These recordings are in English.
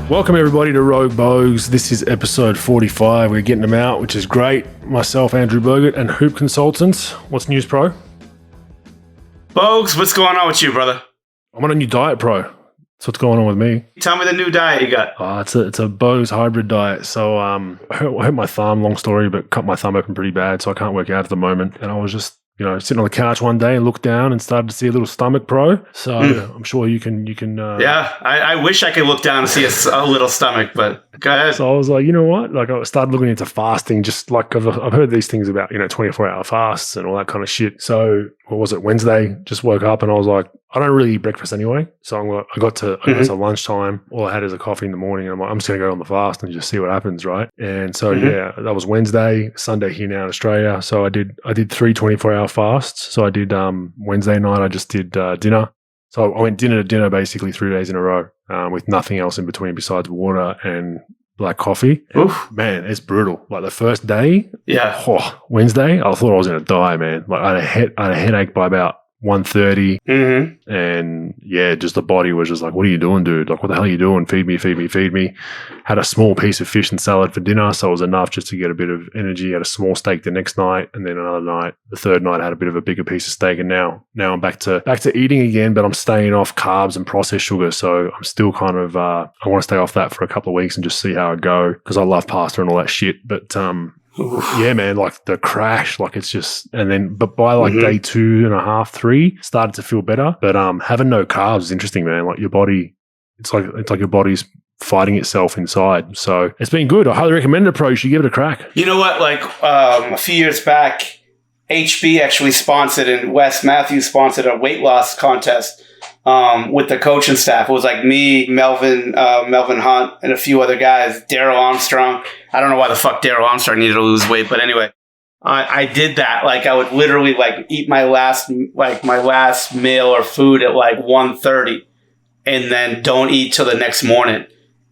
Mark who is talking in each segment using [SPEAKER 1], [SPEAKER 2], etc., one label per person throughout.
[SPEAKER 1] Welcome everybody to Rogue Bogues. This is episode 45. We're getting them out, which is great. Myself, Andrew Bogut, and Hoop Consultants. What's news, pro?
[SPEAKER 2] Bogues, what's going on with you, brother?
[SPEAKER 1] I'm on a new diet, pro. That's what's going on with me.
[SPEAKER 2] Tell me the new diet you got.
[SPEAKER 1] It's a Bogues hybrid diet. So I hurt my thumb, long story, but cut my thumb open pretty bad, so I can't work out at the moment. And I was just sitting on the couch one day and looked down and started to see a little stomach, pro. So I'm sure you can.
[SPEAKER 2] Yeah, I wish I could look down and see a little stomach, but go ahead.
[SPEAKER 1] So I was like, you know what? Like I started looking into fasting, just like I've heard these things about 24-hour fasts and all that kind of shit. So what was it? Wednesday, just woke up and I was like, I don't really eat breakfast anyway. So I got to lunchtime. All I had is a coffee in the morning. And I'm like, I'm just going to go on the fast and just see what happens, right? And so, that was Wednesday, Sunday here now in Australia. So I did 3 24-hour fasts. So I did Wednesday night, I just did dinner. So I went dinner to dinner basically 3 days in a row with nothing else in between besides water and black coffee.
[SPEAKER 2] Oof.
[SPEAKER 1] Man, it's brutal. Like the first day, Wednesday, I thought I was going to die, man. Like I had a headache by about 1:30, and just the body was just like, what are you doing, dude? Like, what the hell are you doing? Feed me. Had a small piece of fish and salad for dinner, so it was enough just to get a bit of energy. Had a small steak the next night, and then another night, the third night, I had a bit of a bigger piece of steak, and now I'm back to eating again, but I'm staying off carbs and processed sugar, so I'm still kind of I want to stay off that for a couple of weeks and just see how I go, because I love pasta and all that shit, but yeah, man, like the crash, like it's just, but by like day 2.5, 3, started to feel better. But having no carbs is interesting, man. Like your body, it's like your body's fighting itself inside. So it's been good. I highly recommend it, pro. You should give it a crack.
[SPEAKER 2] You know what? Like a few years back, HB actually sponsored and Wes Matthews sponsored a weight loss contest with the coaching staff. It was like me, Melvin Hunt, and a few other guys, Daryl Armstrong. I don't know why the fuck Daryl Armstrong needed to lose weight, but anyway, I did that. Like I would literally like eat my last meal or food at like 1:30 and then don't eat till the next morning.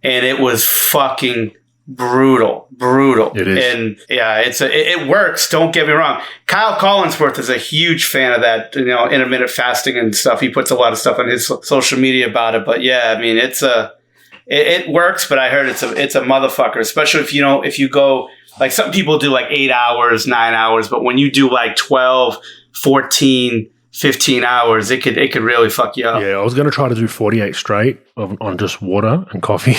[SPEAKER 2] And it was fucking brutal. It is. And yeah, it works. Don't get me wrong. Kyle Collinsworth is a huge fan of that, intermittent fasting and stuff. He puts a lot of stuff on his social media about it. But yeah, I mean, it works, but I heard it's a motherfucker, especially if you go, like some people do like 8 hours, 9 hours, but when you do like 12, 14, 15 hours, it could really fuck you up.
[SPEAKER 1] Yeah, I was going to try to do 48 straight on just water and coffee.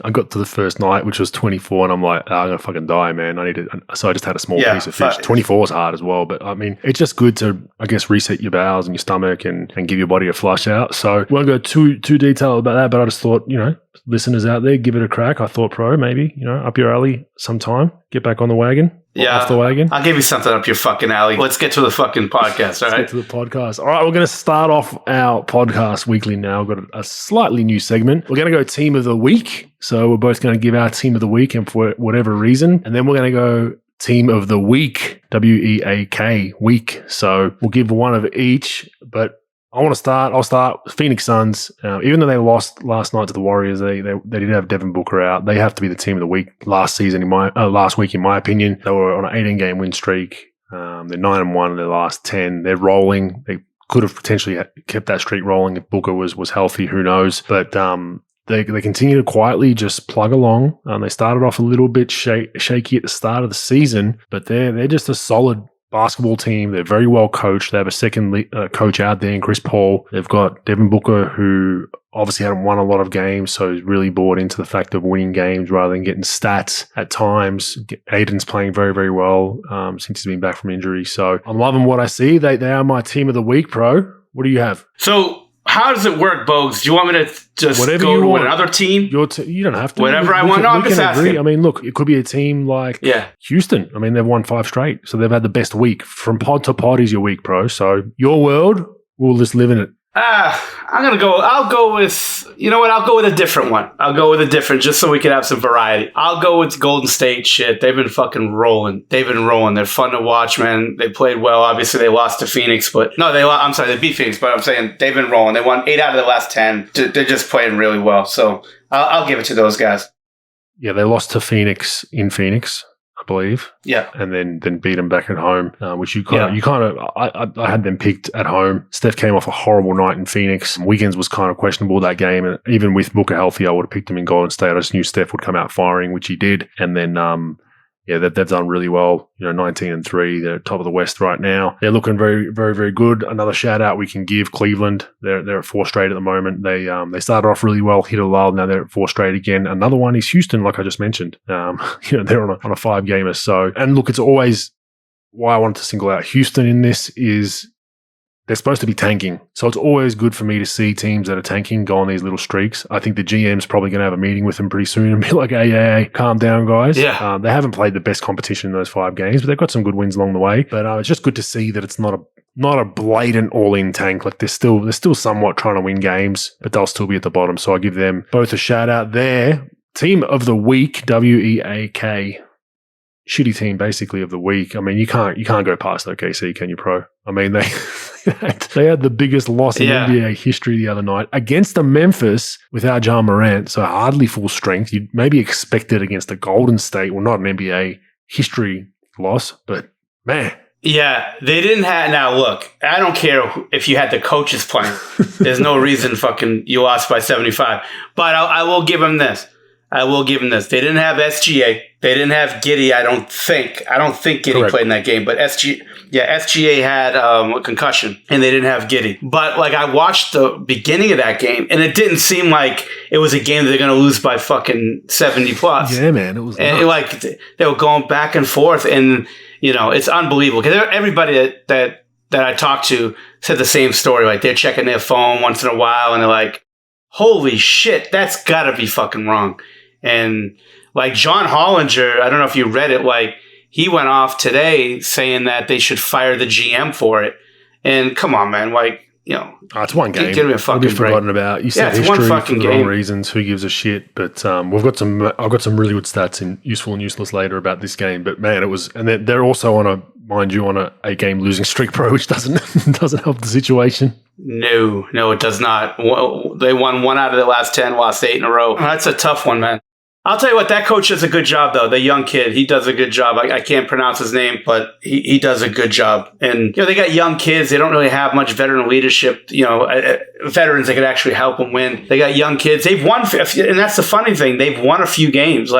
[SPEAKER 1] I got to the first night, which was 24, and I'm like, I'm going to fucking die, man. So I just had a small piece of fish. 24 is hard as well, but I mean, it's just good to, I guess, reset your bowels and your stomach and give your body a flush out. So we won't go too detailed about that, but I just thought, listeners out there, give it a crack. I thought, pro, maybe, up your alley sometime. Get back on the wagon.
[SPEAKER 2] Yeah,
[SPEAKER 1] off the wagon.
[SPEAKER 2] I'll give you something up your fucking alley. Let's get to the fucking podcast, all right?
[SPEAKER 1] Let's get to the podcast. All right, we're going to start off our podcast weekly now. We've got a slightly new segment. We're going to go team of the week. So we're both going to give our team of the week, and for whatever reason. And then we're going to go team of the week, WEAK, week. So we'll give one of each, but I'll start Phoenix Suns. Even though they lost last night to the Warriors, they did have Devin Booker out. They have to be the team of the week last week, in my opinion. They were on an 18-game win streak. They're 9-1 in their last 10. They're rolling. They could have potentially kept that streak rolling if Booker was healthy. Who knows? But they continue to quietly just plug along. They started off a little bit shaky at the start of the season, but they're just a solid basketball team. They're very well coached. They have a second coach out there in Chris Paul. They've got Devin Booker, who obviously hadn't won a lot of games, so he's really bought into the fact of winning games rather than getting stats at times. Aiden's playing very, very well since he's been back from injury. So I'm loving what I see. They are my team of the week, pro. What do you have?
[SPEAKER 2] So how does it work, Bogues? Do you want me to just go to another team?
[SPEAKER 1] You don't have to.
[SPEAKER 2] Whatever I want. I'm just asking.
[SPEAKER 1] I mean, look, it could be a team like Houston. I mean, they've won 5 straight, so they've had the best week. From pod to pod is your week, bro. So your world, we'll just live in it.
[SPEAKER 2] I'll go with, I'll go with a different one. Just so we can have some variety. I'll go with Golden State shit. They've been fucking rolling. They're fun to watch, man. They played well. Obviously, they lost to Phoenix, they beat Phoenix, but I'm saying they've been rolling. They won 8 out of the last 10. They're just playing really well. So I'll give it to those guys.
[SPEAKER 1] Yeah, they lost to Phoenix in Phoenix. believe.
[SPEAKER 2] Yeah.
[SPEAKER 1] And then beat them back at home, which I had them picked at home. Steph came off a horrible night in Phoenix. Wiggins was kind of questionable that game. And even with Booker healthy, I would have picked him in Golden State. I just knew Steph would come out firing, which he did. And then, they've done really well. 19-3. They're top of the West right now. They're looking very, very, very good. Another shout out we can give Cleveland. They're at 4 straight at the moment. They started off really well, hit a lull. Now they're at 4 straight again. Another one is Houston, like I just mentioned. They're on a 5-gamer. So, and look, it's always why I wanted to single out Houston in this is they're supposed to be tanking. So it's always good for me to see teams that are tanking go on these little streaks. I think the GM's probably going to have a meeting with them pretty soon and be like, hey, calm down, guys.
[SPEAKER 2] Yeah.
[SPEAKER 1] They haven't played the best competition in those 5 games, but they've got some good wins along the way. But it's just good to see that it's not a blatant all-in tank. Like they're still somewhat trying to win games, but they'll still be at the bottom. So I give them both a shout out there. Team of the week, WEAK. Shitty team basically of the week. I mean, you can't go past OKC, can you, Pro? I mean, they had the biggest loss in NBA history the other night against the Memphis without Ja Morant, so hardly full strength. You'd maybe expect it against the Golden State. Well, not an NBA history loss, but man.
[SPEAKER 2] Yeah, they didn't have. Now, look, I don't care if you had the coaches playing. There's no reason you lost by 75. But I will give them this. They didn't have SGA. They didn't have Giddey, I don't think. Giddey played in that game, but SGA had a concussion, and they didn't have Giddey. But, I watched the beginning of that game, and it didn't seem like it was a game that they're going to lose by fucking 70 plus.
[SPEAKER 1] Yeah, man. It was
[SPEAKER 2] and they were going back and forth, and, it's unbelievable. Because everybody that I talked to said the same story. Like, they're checking their phone once in a while, and they're like, holy shit, that's got to be fucking wrong. And John Hollinger, I don't know if you read it, he went off today saying that they should fire the GM for it. And come on, man,
[SPEAKER 1] it's one game.
[SPEAKER 2] Give me a fucking break.
[SPEAKER 1] Forgotten about. You said
[SPEAKER 2] it's
[SPEAKER 1] history
[SPEAKER 2] one fucking
[SPEAKER 1] for the
[SPEAKER 2] game.
[SPEAKER 1] wrong reasons. Who gives a shit? But I've got some really good stats in useful and useless later about this game. But man, it was, and they're also on a 8-game losing streak, Pro, which doesn't help the situation.
[SPEAKER 2] No, it does not. They won 1 out of the last 10, lost 8 in a row. That's a tough one, man. I'll tell you what, that coach does a good job, though. The young kid, he does a good job. I can't pronounce his name, but he does a good job. And, they got young kids. They don't really have much veteran leadership, veterans that could actually help them win. They got young kids. They've won, and that's the funny thing. They've won a few games.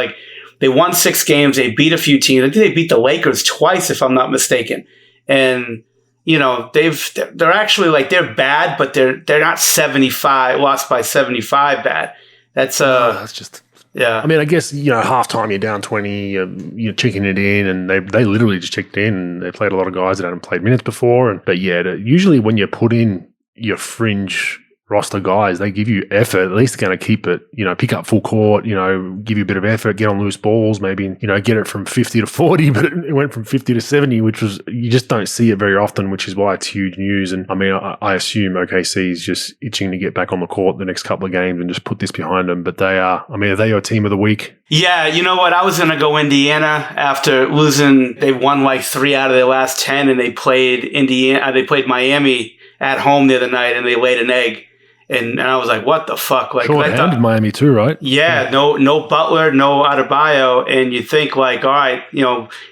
[SPEAKER 2] They won 6 games. They beat a few teams. I think they beat the Lakers twice, if I'm not mistaken. And, they're actually they're bad, but they're not 75, lost by 75 bad. That's
[SPEAKER 1] just...
[SPEAKER 2] Yeah.
[SPEAKER 1] I mean, I guess, halftime you're down 20, you're checking it in, and they literally just checked in, and they played a lot of guys that hadn't played minutes before. But usually when you put in your fringe roster guys, they give you effort. At least they're going to keep it, pick up full court, give you a bit of effort, get on loose balls, maybe, get it from 50 to 40, but it went from 50 to 70, which was, you just don't see it very often, which is why it's huge news. And I mean, I assume OKC is just itching to get back on the court the next couple of games and just put this behind them. But are they your team of the week?
[SPEAKER 2] Yeah, you know what? I was going to go Indiana after losing. They won 3 out of their last 10, and they played they played Miami at home the other night, and they laid an egg. And I was like, what the fuck?
[SPEAKER 1] Short-handed Miami too, right?
[SPEAKER 2] Yeah, no Butler, no Adebayo. And you think all right,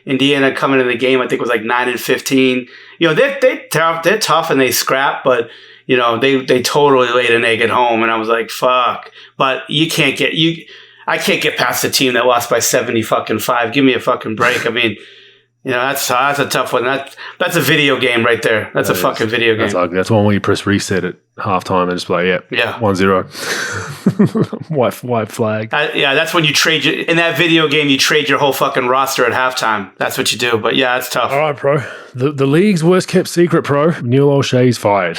[SPEAKER 2] Indiana coming into the game, I think was 9-15. They're tough and they scrap, but they totally laid an egg at home. And I was like, fuck. But I can't get past the team that lost by 75. Give me a fucking break. I mean, that's a tough one. That's a video game right there. That's a fucking video game.
[SPEAKER 1] That's ugly. That's one where you press reset at halftime and just like, 1-0. white flag.
[SPEAKER 2] That's when you trade in that video game. You trade your whole fucking roster at halftime. That's what you do. But yeah, it's tough.
[SPEAKER 1] All right, Pro. The league's worst kept secret, Pro. Neil O'Shea's fired.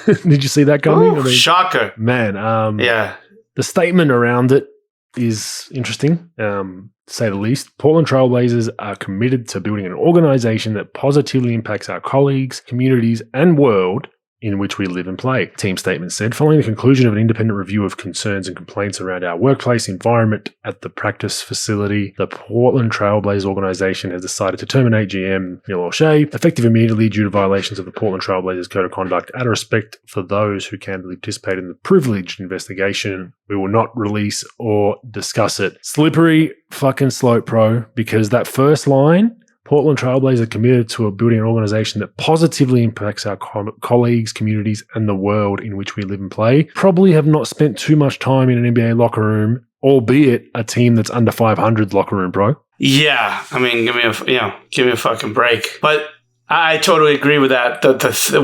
[SPEAKER 1] Did you see that coming?
[SPEAKER 2] Ooh, shocker,
[SPEAKER 1] man.
[SPEAKER 2] Yeah.
[SPEAKER 1] The statement around it is interesting. To say the least. Portland Trailblazers are committed to building an organization that positively impacts our colleagues, communities, and world in which we live and play. Team statement said, following the conclusion of an independent review of concerns and complaints around our workplace environment at the practice facility, the Portland Trailblazers organization has decided to terminate GM Neil O'Shea, effective immediately due to violations of the Portland Trailblazers Code of Conduct. Out of respect for those who candidly participated in the privileged investigation, we will not release or discuss it. Slippery fucking slope, bro, because that first line, Portland Trailblazers are committed to building an organization that positively impacts our colleagues, communities, and the world in which we live and play. Probably have not spent too much time in an NBA locker room, albeit a team that's under 500 locker room, bro.
[SPEAKER 2] Yeah, I mean, give me a fucking break. But I totally agree with that.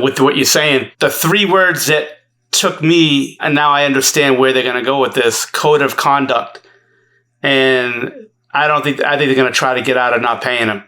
[SPEAKER 2] With what you're saying, the three words that took me, and now I understand where they're going to go with this: code of conduct. And I think they're going to try to get out of not paying him.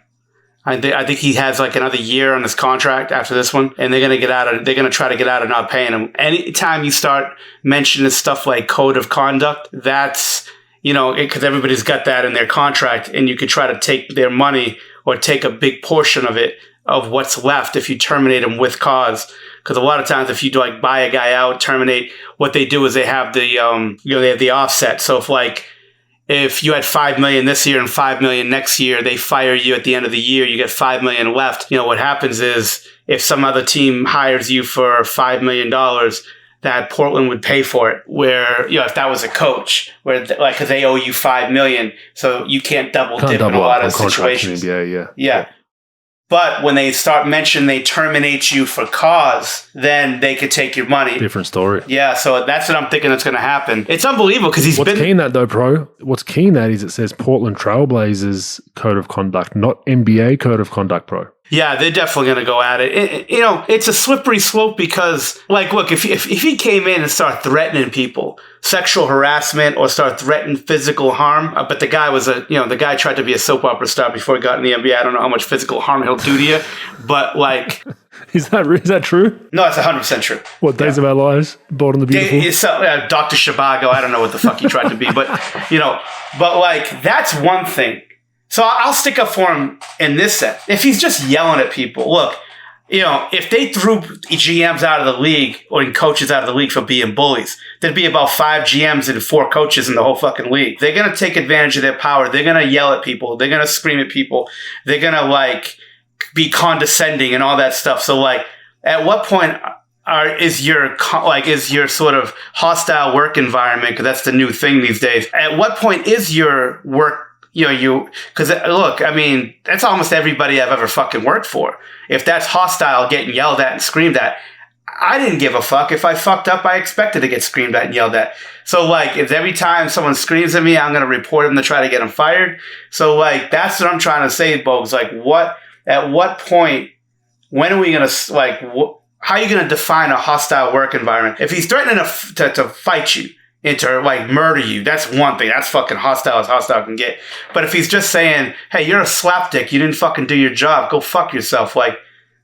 [SPEAKER 2] I think he has like another year on his contract after this one, and they're going to try to get out of not paying him. Anytime you start mentioning stuff like code of conduct, that's, because everybody's got that in their contract, and you could try to take their money or take a big portion of it, of what's left, if you terminate them with cause. Because a lot of times if you buy a guy out, terminate, what they do is they have they have the offset. So if you had $5 million this year and $5 million next year, they fire you at the end of the year, you get $5 million left. What happens is, if some other team hires you for $5 million, that Portland would pay for it. Where, if that was a coach, where because they owe you $5 million, so you can't double dip in a lot of situations. Yeah. But when they start mentioning they terminate you for cause, then they could take your money.
[SPEAKER 1] Different story.
[SPEAKER 2] Yeah, so that's what I'm thinking that's going to happen. It's unbelievable because
[SPEAKER 1] What's key in that though, bro? What's key in that is it says Portland Trailblazers Code of Conduct, not NBA Code of Conduct, bro.
[SPEAKER 2] Yeah, they're definitely going to go at it. It's a slippery slope because, look, if he came in and started threatening people, sexual harassment, or start threatening physical harm, but the guy was the guy tried to be a soap opera star before he got in the NBA. I don't know how much physical harm he'll do to you, but
[SPEAKER 1] Is that true?
[SPEAKER 2] No, it's 100% true.
[SPEAKER 1] What, Days of Our Lives? Bold and the Beautiful?
[SPEAKER 2] Dr. Shivago, I don't know what the fuck he tried to be, but that's one thing. So I'll stick up for him in this sense. If he's just yelling at people, look, if they threw GMs out of the league or coaches out of the league for being bullies, there'd be about 5 GMs and 4 coaches in the whole fucking league. They're going to take advantage of their power. They're going to yell at people. They're going to scream at people. They're going to be condescending and all that stuff. So at what point is your sort of hostile work environment? Because that's the new thing these days. At what point is your work? Because look, I mean, that's almost everybody I've ever fucking worked for. If that's hostile, getting yelled at and screamed at, I didn't give a fuck. If I fucked up, I expected to get screamed at and yelled at. So if every time someone screams at me, I'm going to report them to try to get them fired. So that's what I'm trying to say, Bogues. At what point, when are we going to, how are you going to define a hostile work environment? If he's threatening to fight you, murder you, that's one thing. That's fucking hostile as hostile can get. But if he's just saying, hey, you're a slapdick, you didn't fucking do your job, go fuck yourself. All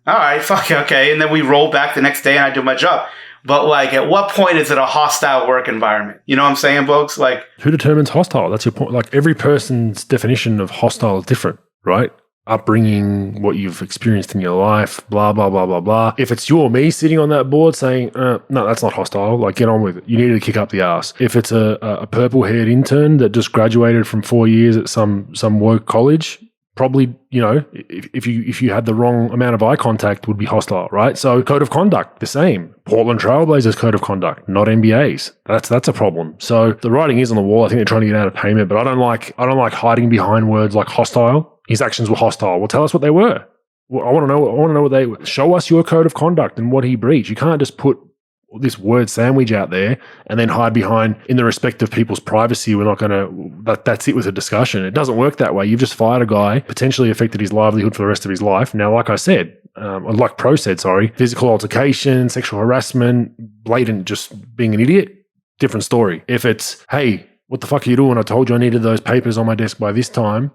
[SPEAKER 2] right, fuck, okay. And then we roll back the next day and I do my job. But at what point is it a hostile work environment? You know what I'm saying, folks?
[SPEAKER 1] Who determines hostile? That's your point. Every person's definition of hostile is different, right? Upbringing, what you've experienced in your life, blah, blah, blah, blah, blah. If it's you or me sitting on that board saying, no, that's not hostile, get on with it. You need to kick up the ass. If it's a purple-haired intern that just graduated from 4 years at some woke college, probably, if you had the wrong amount of eye contact, would be hostile, right? So code of conduct, the same. Portland Trailblazers code of conduct, not NBA's. That's a problem. So the writing is on the wall. I think they're trying to get out of payment, but I don't like hiding behind words like hostile. His actions were hostile. Well, tell us what they were. I want to know what they were. Show us your code of conduct and what he breached. You can't just put this word sandwich out there and then hide behind, in the respect of people's privacy, we're not going to, that's it with a discussion. It doesn't work that way. You've just fired a guy, potentially affected his livelihood for the rest of his life. Now, like I said, Pro said, physical altercation, sexual harassment, blatant just being an idiot, different story. If it's, hey, what the fuck are you doing? I told you I needed those papers on my desk by this time.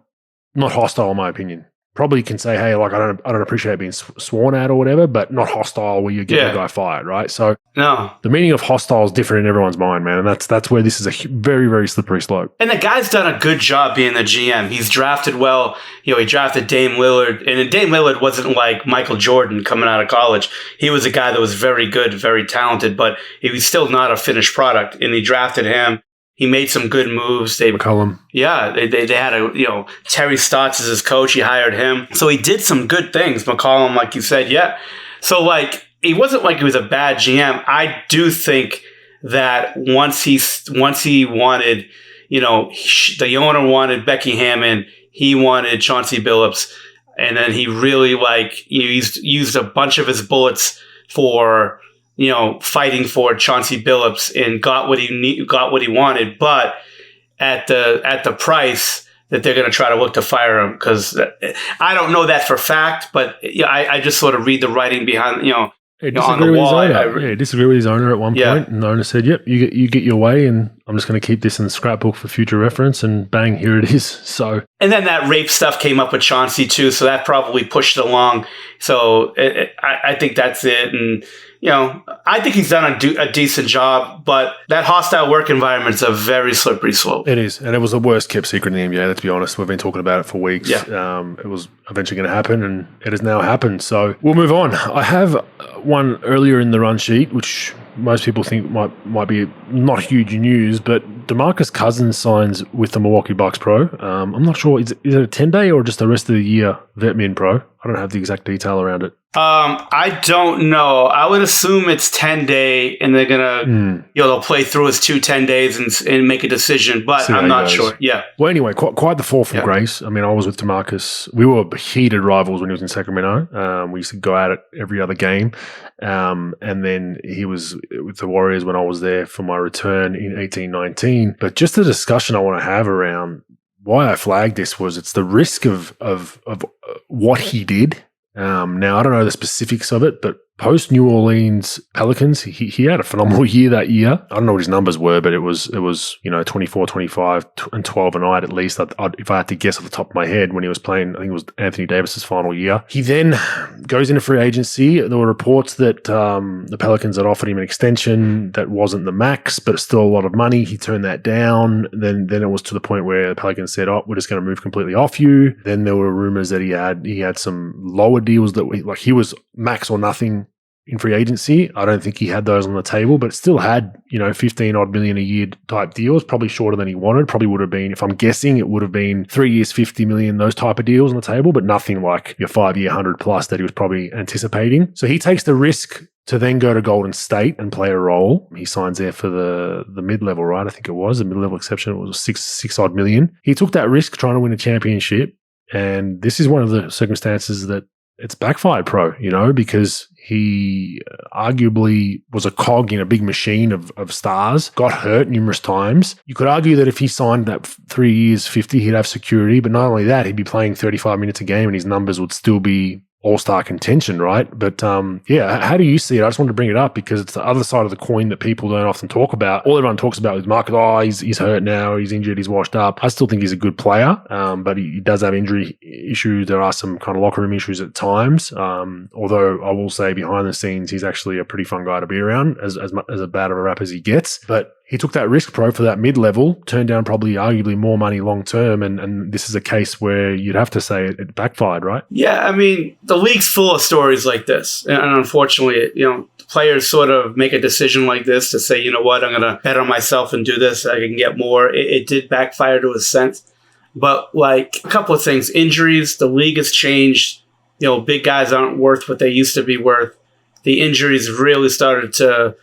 [SPEAKER 1] Not hostile, in my opinion. probably can say, hey, like I don't appreciate being sworn at or whatever, but not hostile where you get the guy fired, right? So
[SPEAKER 2] no,
[SPEAKER 1] the meaning of hostile is different in everyone's mind, man, and that's where this is a very, very slippery slope.
[SPEAKER 2] And the guy's done a good job being the GM. He's drafted well. He drafted Dame Lillard, and Dame Lillard wasn't like Michael Jordan coming out of college. He was a guy that was very good, very talented, but he was still not a finished product. And he drafted him. He made some good moves.
[SPEAKER 1] McCollum.
[SPEAKER 2] Yeah, they had Terry Stotts as his coach. He hired him. So he did some good things. McCollum, like you said, yeah. So like, it wasn't like he was a bad GM. I do think that once he wanted, the owner wanted Becky Hammon, he wanted Chauncey Billups, and then he really used a bunch of his bullets for fighting for Chauncey Billups and got what he wanted, but at the price that they're going to try to look to fire him. Because I don't know that for fact, but I just sort of read the writing behind on the wall.
[SPEAKER 1] Disagree with his owner at one point, and the owner said, "Yep, you get your way, and I'm just going to keep this in the scrapbook for future reference." And bang, here it is. So,
[SPEAKER 2] and then that rape stuff came up with Chauncey too, so that probably pushed it along. So I think that's it, and I think he's done a decent job, but that hostile work environment is a very slippery slope.
[SPEAKER 1] It is, and it was the worst kept secret in the NBA. Let's be honest. We've been talking about it for weeks.
[SPEAKER 2] Yeah.
[SPEAKER 1] It was eventually going to happen, and it has now happened. So we'll move on. I have one earlier in the run sheet, which most people think might be not huge news, but DeMarcus Cousins signs with the Milwaukee Bucks pro. I'm not sure. Is it a 10-day or just the rest of the year vet min pro? I don't have the exact detail around it.
[SPEAKER 2] I don't know. I would assume it's 10-day, and they're gonna, they'll play through his 10 days and make a decision. But I'm not sure. Yeah.
[SPEAKER 1] Well, anyway, quite the fall from grace. I mean, I was with DeMarcus. We were heated rivals when he was in Sacramento. We used to go at it every other game, and then he was with the Warriors when I was there for my return in 18-19. But just the discussion I want to have around why I flagged this was it's the risk of what he did. Now, I don't know the specifics of it, but post New Orleans Pelicans, he had a phenomenal year that year. I don't know what his numbers were, but it was 24, 25, and 12 a night at least. If I had to guess off the top of my head, when he was playing, I think it was Anthony Davis's final year. He then goes into free agency. There were reports that the Pelicans had offered him an extension that wasn't the max, but it's still a lot of money. He turned that down. Then it was to the point where the Pelicans said, "Oh, we're just going to move completely off you." Then there were rumors that he had some lower deals that he was max or nothing in free agency. I don't think he had those on the table, but still had, 15 odd million a year type deals, probably shorter than he wanted. Probably would have been, if I'm guessing, it would have been 3 years, 50 million, those type of deals on the table, but nothing like your 5-year 100 plus that he was probably anticipating. So he takes the risk to then go to Golden State and play a role. He signs there for the mid-level, right? I think it was a mid-level exception. It was six odd million. He took that risk trying to win a championship. And this is one of the circumstances that it's backfired pro, because he arguably was a cog in a big machine of stars, got hurt numerous times. You could argue that if he signed that 3 years, 50, he'd have security, but not only that, he'd be playing 35 minutes a game and his numbers would still be all-star contention, right? But how do you see it? I just wanted to bring it up because it's the other side of the coin that people don't often talk about. All everyone talks about is Marcus. He's hurt now, he's injured, he's washed up. I still think he's a good player, but he does have injury issues. There are some kind of locker room issues at times. Although I will say behind the scenes, he's actually a pretty fun guy to be around, as bad of a rap as he gets. But he took that risk pro for that mid-level, turned down probably arguably more money long-term, and this is a case where you'd have to say it backfired, right?
[SPEAKER 2] Yeah, I mean, the league's full of stories like this. And unfortunately, players sort of make a decision like this to say, you know what, I'm going to bet on myself and do this. I can get more. It did backfire to a sense. But a couple of things. Injuries, the league has changed. Big guys aren't worth what they used to be worth. The injuries really started to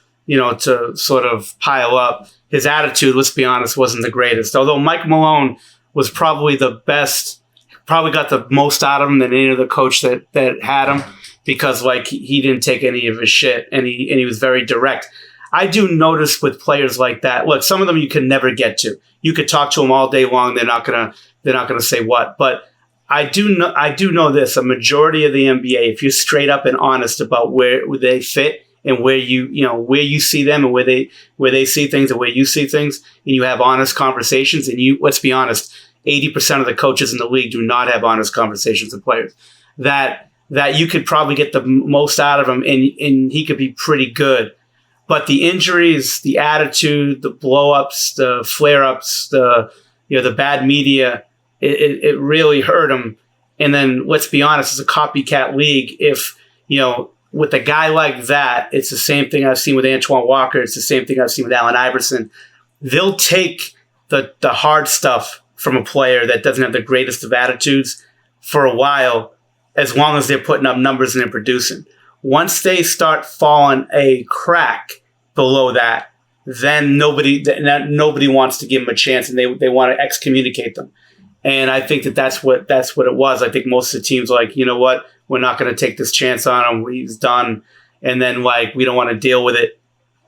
[SPEAKER 2] sort of pile up. His attitude, let's be honest, wasn't the greatest. Although Mike Malone was probably the best, probably got the most out of him than any other coach that had him, because he didn't take any of his shit and he was very direct. I do notice with players like that, look, some of them you can never get to. You could talk to them all day long. They're not gonna say what. But I do know this: a majority of the NBA, if you're straight up and honest about where they fit and where you see them and where they see things and where you see things, and you have honest conversations, and let's be honest, 80% of the coaches in the league do not have honest conversations with players. That you could probably get the most out of him, and he could be pretty good. But the injuries, the attitude, the blow-ups, the flare-ups, the bad media, it really hurt him. And then let's be honest, it's a copycat league. If, with a guy like that, it's the same thing I've seen with Antoine Walker. It's the same thing I've seen with Allen Iverson. They'll take the hard stuff from a player that doesn't have the greatest of attitudes for a while, as long as they're putting up numbers and they're producing. Once they start falling a crack below that, then nobody wants to give them a chance, and they want to excommunicate them. And I think that's what it was. I think most of the teams like, you know what, we're not going to take this chance on him. He's done. And then we don't want to deal with it.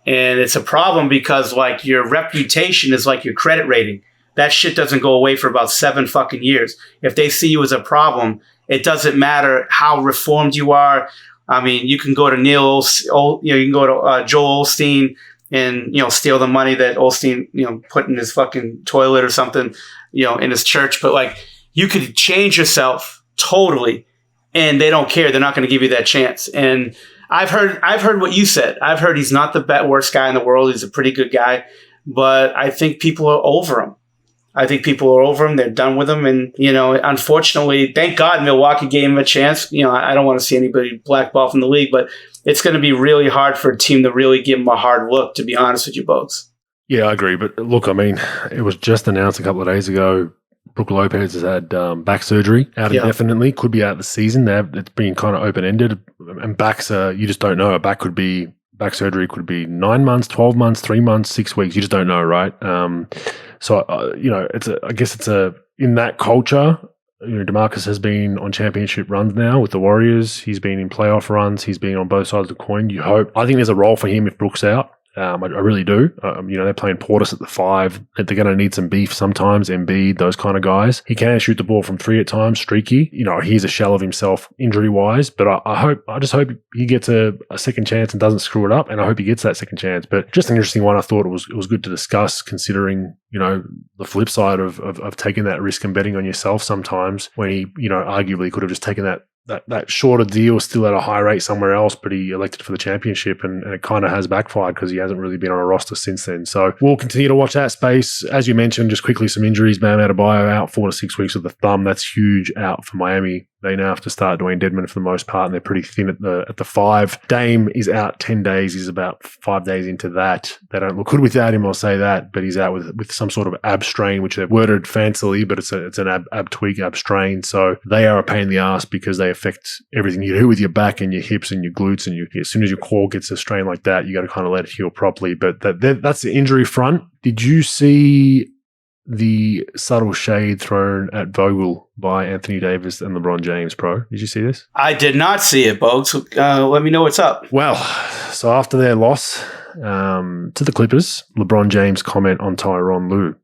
[SPEAKER 2] And it's a problem because your reputation is like your credit rating. That shit doesn't go away for about 7 fucking years. If they see you as a problem, it doesn't matter how reformed you are. I mean, you can go to you can go to Joel Osteen and, steal the money that Osteen, put in his fucking toilet or something, in his church. But you could change yourself totally, and they don't care. They're not going to give you that chance. And I've heard what you said. I've heard he's not the worst guy in the world. He's a pretty good guy, but I think people are over him. They're done with him. And, unfortunately, thank God Milwaukee gave him a chance. I don't want to see anybody blackball from the league, but it's going to be really hard for a team to really give him a hard look, to be honest with you, Bogues.
[SPEAKER 1] Yeah, I agree. But look, I mean, it was just announced a couple of days ago. Brook Lopez has had back surgery out indefinitely, could be out the season. It's been kind of open-ended. And backs, you just don't know. Back surgery could be 9 months, 12 months, 3 months, 6 weeks. You just don't know, right? So, I guess it's in that culture, DeMarcus has been on championship runs now with the Warriors. He's been in playoff runs. He's been on both sides of the coin. I think there's a role for him if Brook's out. I really do. They're playing Portis at the 5. They're going to need some beef sometimes, Embiid, those kind of guys. He can shoot the ball from 3 at times, streaky. He's a shell of himself injury-wise, but I just hope he gets a second chance and doesn't screw it up, and I hope he gets that second chance. But just an interesting one. I thought it was good to discuss, considering, the flip side of taking that risk and betting on yourself sometimes, when he, arguably could have just taken that shorter deal still at a high rate somewhere else, but he elected for the championship, and it kind of has backfired because he hasn't really been on a roster since then. So we'll continue to watch that space. As you mentioned, just quickly, some injuries. Bam Adebayo out 4 to 6 weeks with the thumb. That's huge out for Miami. They now have to start Dwayne Dedmon for the most part, and they're pretty thin at the 5. Dame is out 10 days. He's about 5 days into that. They don't look good without him, I'll say that, but he's out with some sort of ab strain, which they've worded fancily, but it's an ab tweak, ab strain. So they are a pain in the ass because they affect everything you do with your back and your hips and your glutes, and as soon as your core gets a strain like that, you got to kind of let it heal properly. But that's the injury front. Did you see the subtle shade thrown at Vogel by Anthony Davis and LeBron James, pro? Did you see this?
[SPEAKER 2] I did not see it, Bogues. Let me know what's up.
[SPEAKER 1] Well, so after their loss to the Clippers, LeBron James' comment on Tyronn Lue.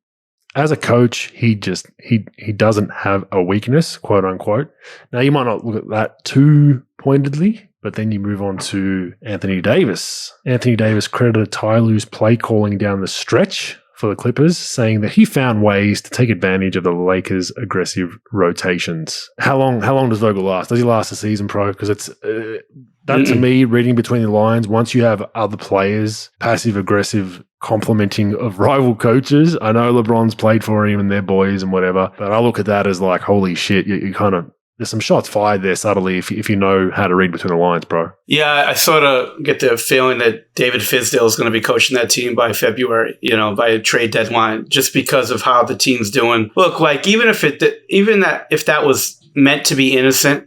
[SPEAKER 1] As a coach, he doesn't have a weakness, quote unquote. Now, you might not look at that too pointedly, but then you move on to Anthony Davis. Anthony Davis credited Ty Lue's play calling down the stretch for the Clippers, saying that he found ways to take advantage of the Lakers' aggressive rotations. How long does Vogel last? Does he last a season, pro? Because it's that to me, reading between the lines, once you have other players, passive-aggressive complimenting of rival coaches, I know LeBron's played for him and they're boys and whatever, but I look at that as like, holy shit, you kind of, there's some shots fired there subtly if you know how to read between the lines, bro. Yeah,
[SPEAKER 2] I sort of get the feeling that David Fizdale is going to be coaching that team by February, by a trade deadline, just because of how the team's doing. Look, even if that was meant to be innocent,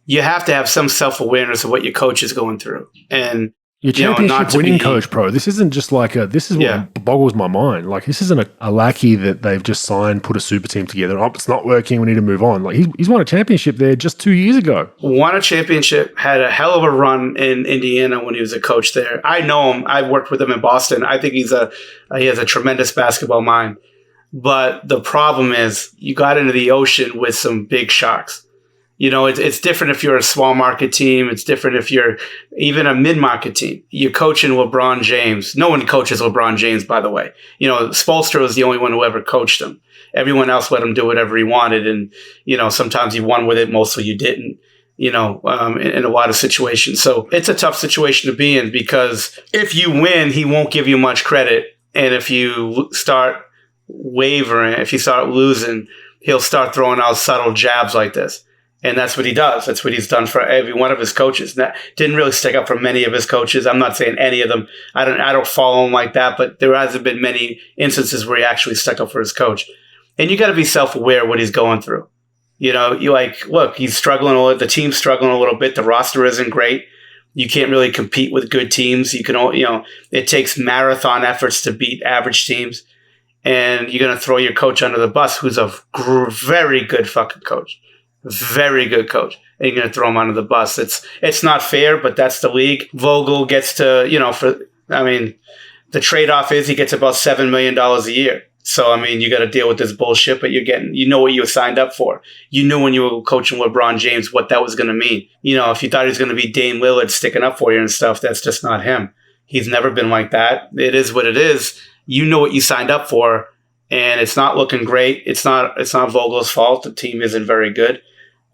[SPEAKER 2] you have to have some self-awareness of what your coach is going through. And
[SPEAKER 1] your championship winning coach, pro. This isn't just like this is what boggles my mind. Like, this isn't a lackey that they've just signed, put a super team together. Oh, it's not working. We need to move on. Like, he's won a championship there just 2 years ago.
[SPEAKER 2] Won a championship, had a hell of a run in Indiana when he was a coach there. I know him. I worked with him in Boston. I think he has a tremendous basketball mind. But the problem is you got into the ocean with some big sharks. It's different if you're a small market team. It's different if you're even a mid-market team. You're coaching LeBron James. No one coaches LeBron James, by the way. Spolstra was the only one who ever coached him. Everyone else let him do whatever he wanted. And, sometimes you won with it. Mostly you didn't, in a lot of situations. So it's a tough situation to be in because if you win, he won't give you much credit. And if you start wavering, if you start losing, he'll start throwing out subtle jabs like this. And that's what he does. That's what he's done for every one of his coaches. That didn't really stick up for many of his coaches. I'm not saying any of them. I don't follow him like that, but there hasn't been many instances where he actually stuck up for his coach. And you got to be self-aware of what he's going through. Look, he's struggling a little. The team's struggling a little bit. The roster isn't great. You can't really compete with good teams. You can, it takes marathon efforts to beat average teams. And you're going to throw your coach under the bus, who's a very good fucking coach. Very good coach. And you're going to throw him under the bus. It's not fair, but that's the league. Vogel gets to, the trade-off is he gets about $7 million a year. So, you got to deal with this bullshit, but you know what you signed up for. You knew when you were coaching LeBron James what that was going to mean. If you thought he was going to be Dame Lillard sticking up for you and stuff, that's just not him. He's never been like that. It is what it is. You know what you signed up for, and it's not looking great. It's not Vogel's fault. The team isn't very good.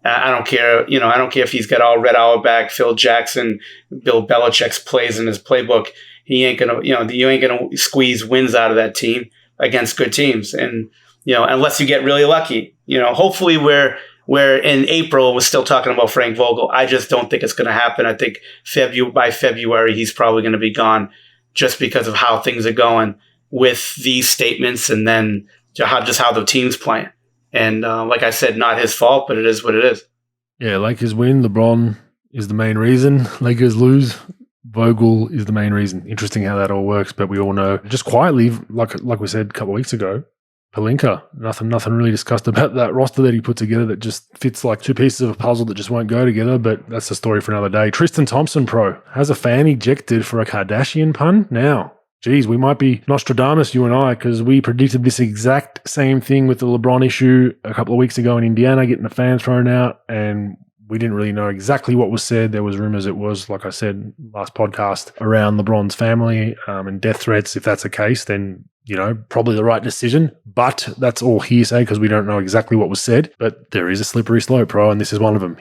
[SPEAKER 2] I don't care. I don't care if he's got all Red Auerbach, Phil Jackson, Bill Belichick's plays in his playbook. He ain't gonna, you ain't gonna squeeze wins out of that team against good teams. And unless you get really lucky, hopefully we're in April we're still talking about Frank Vogel. I just don't think it's going to happen. I think by February he's probably going to be gone, just because of how things are going with these statements, and then how the team's playing. And like I said, not his fault, but it is what it is.
[SPEAKER 1] Yeah, Lakers win. LeBron is the main reason. Lakers lose. Vogel is the main reason. Interesting how that all works, but we all know, just quietly, like we said a couple of weeks ago, Pelinka, nothing really discussed about that roster that he put together that just fits like two pieces of a puzzle that just won't go together, but that's a story for another day. Tristan Thompson, has a fan ejected for a Kardashian pun? Now, geez, we might be Nostradamus, you and I, because we predicted this exact same thing with the LeBron issue a couple of weeks ago in Indiana, getting the fan thrown out, and we didn't really know exactly what was said. There was rumors it was, like I said last podcast, around LeBron's family and death threats. If that's the case, then, probably the right decision. But that's all hearsay because we don't know exactly what was said. But there is a slippery slope, and this is one of them.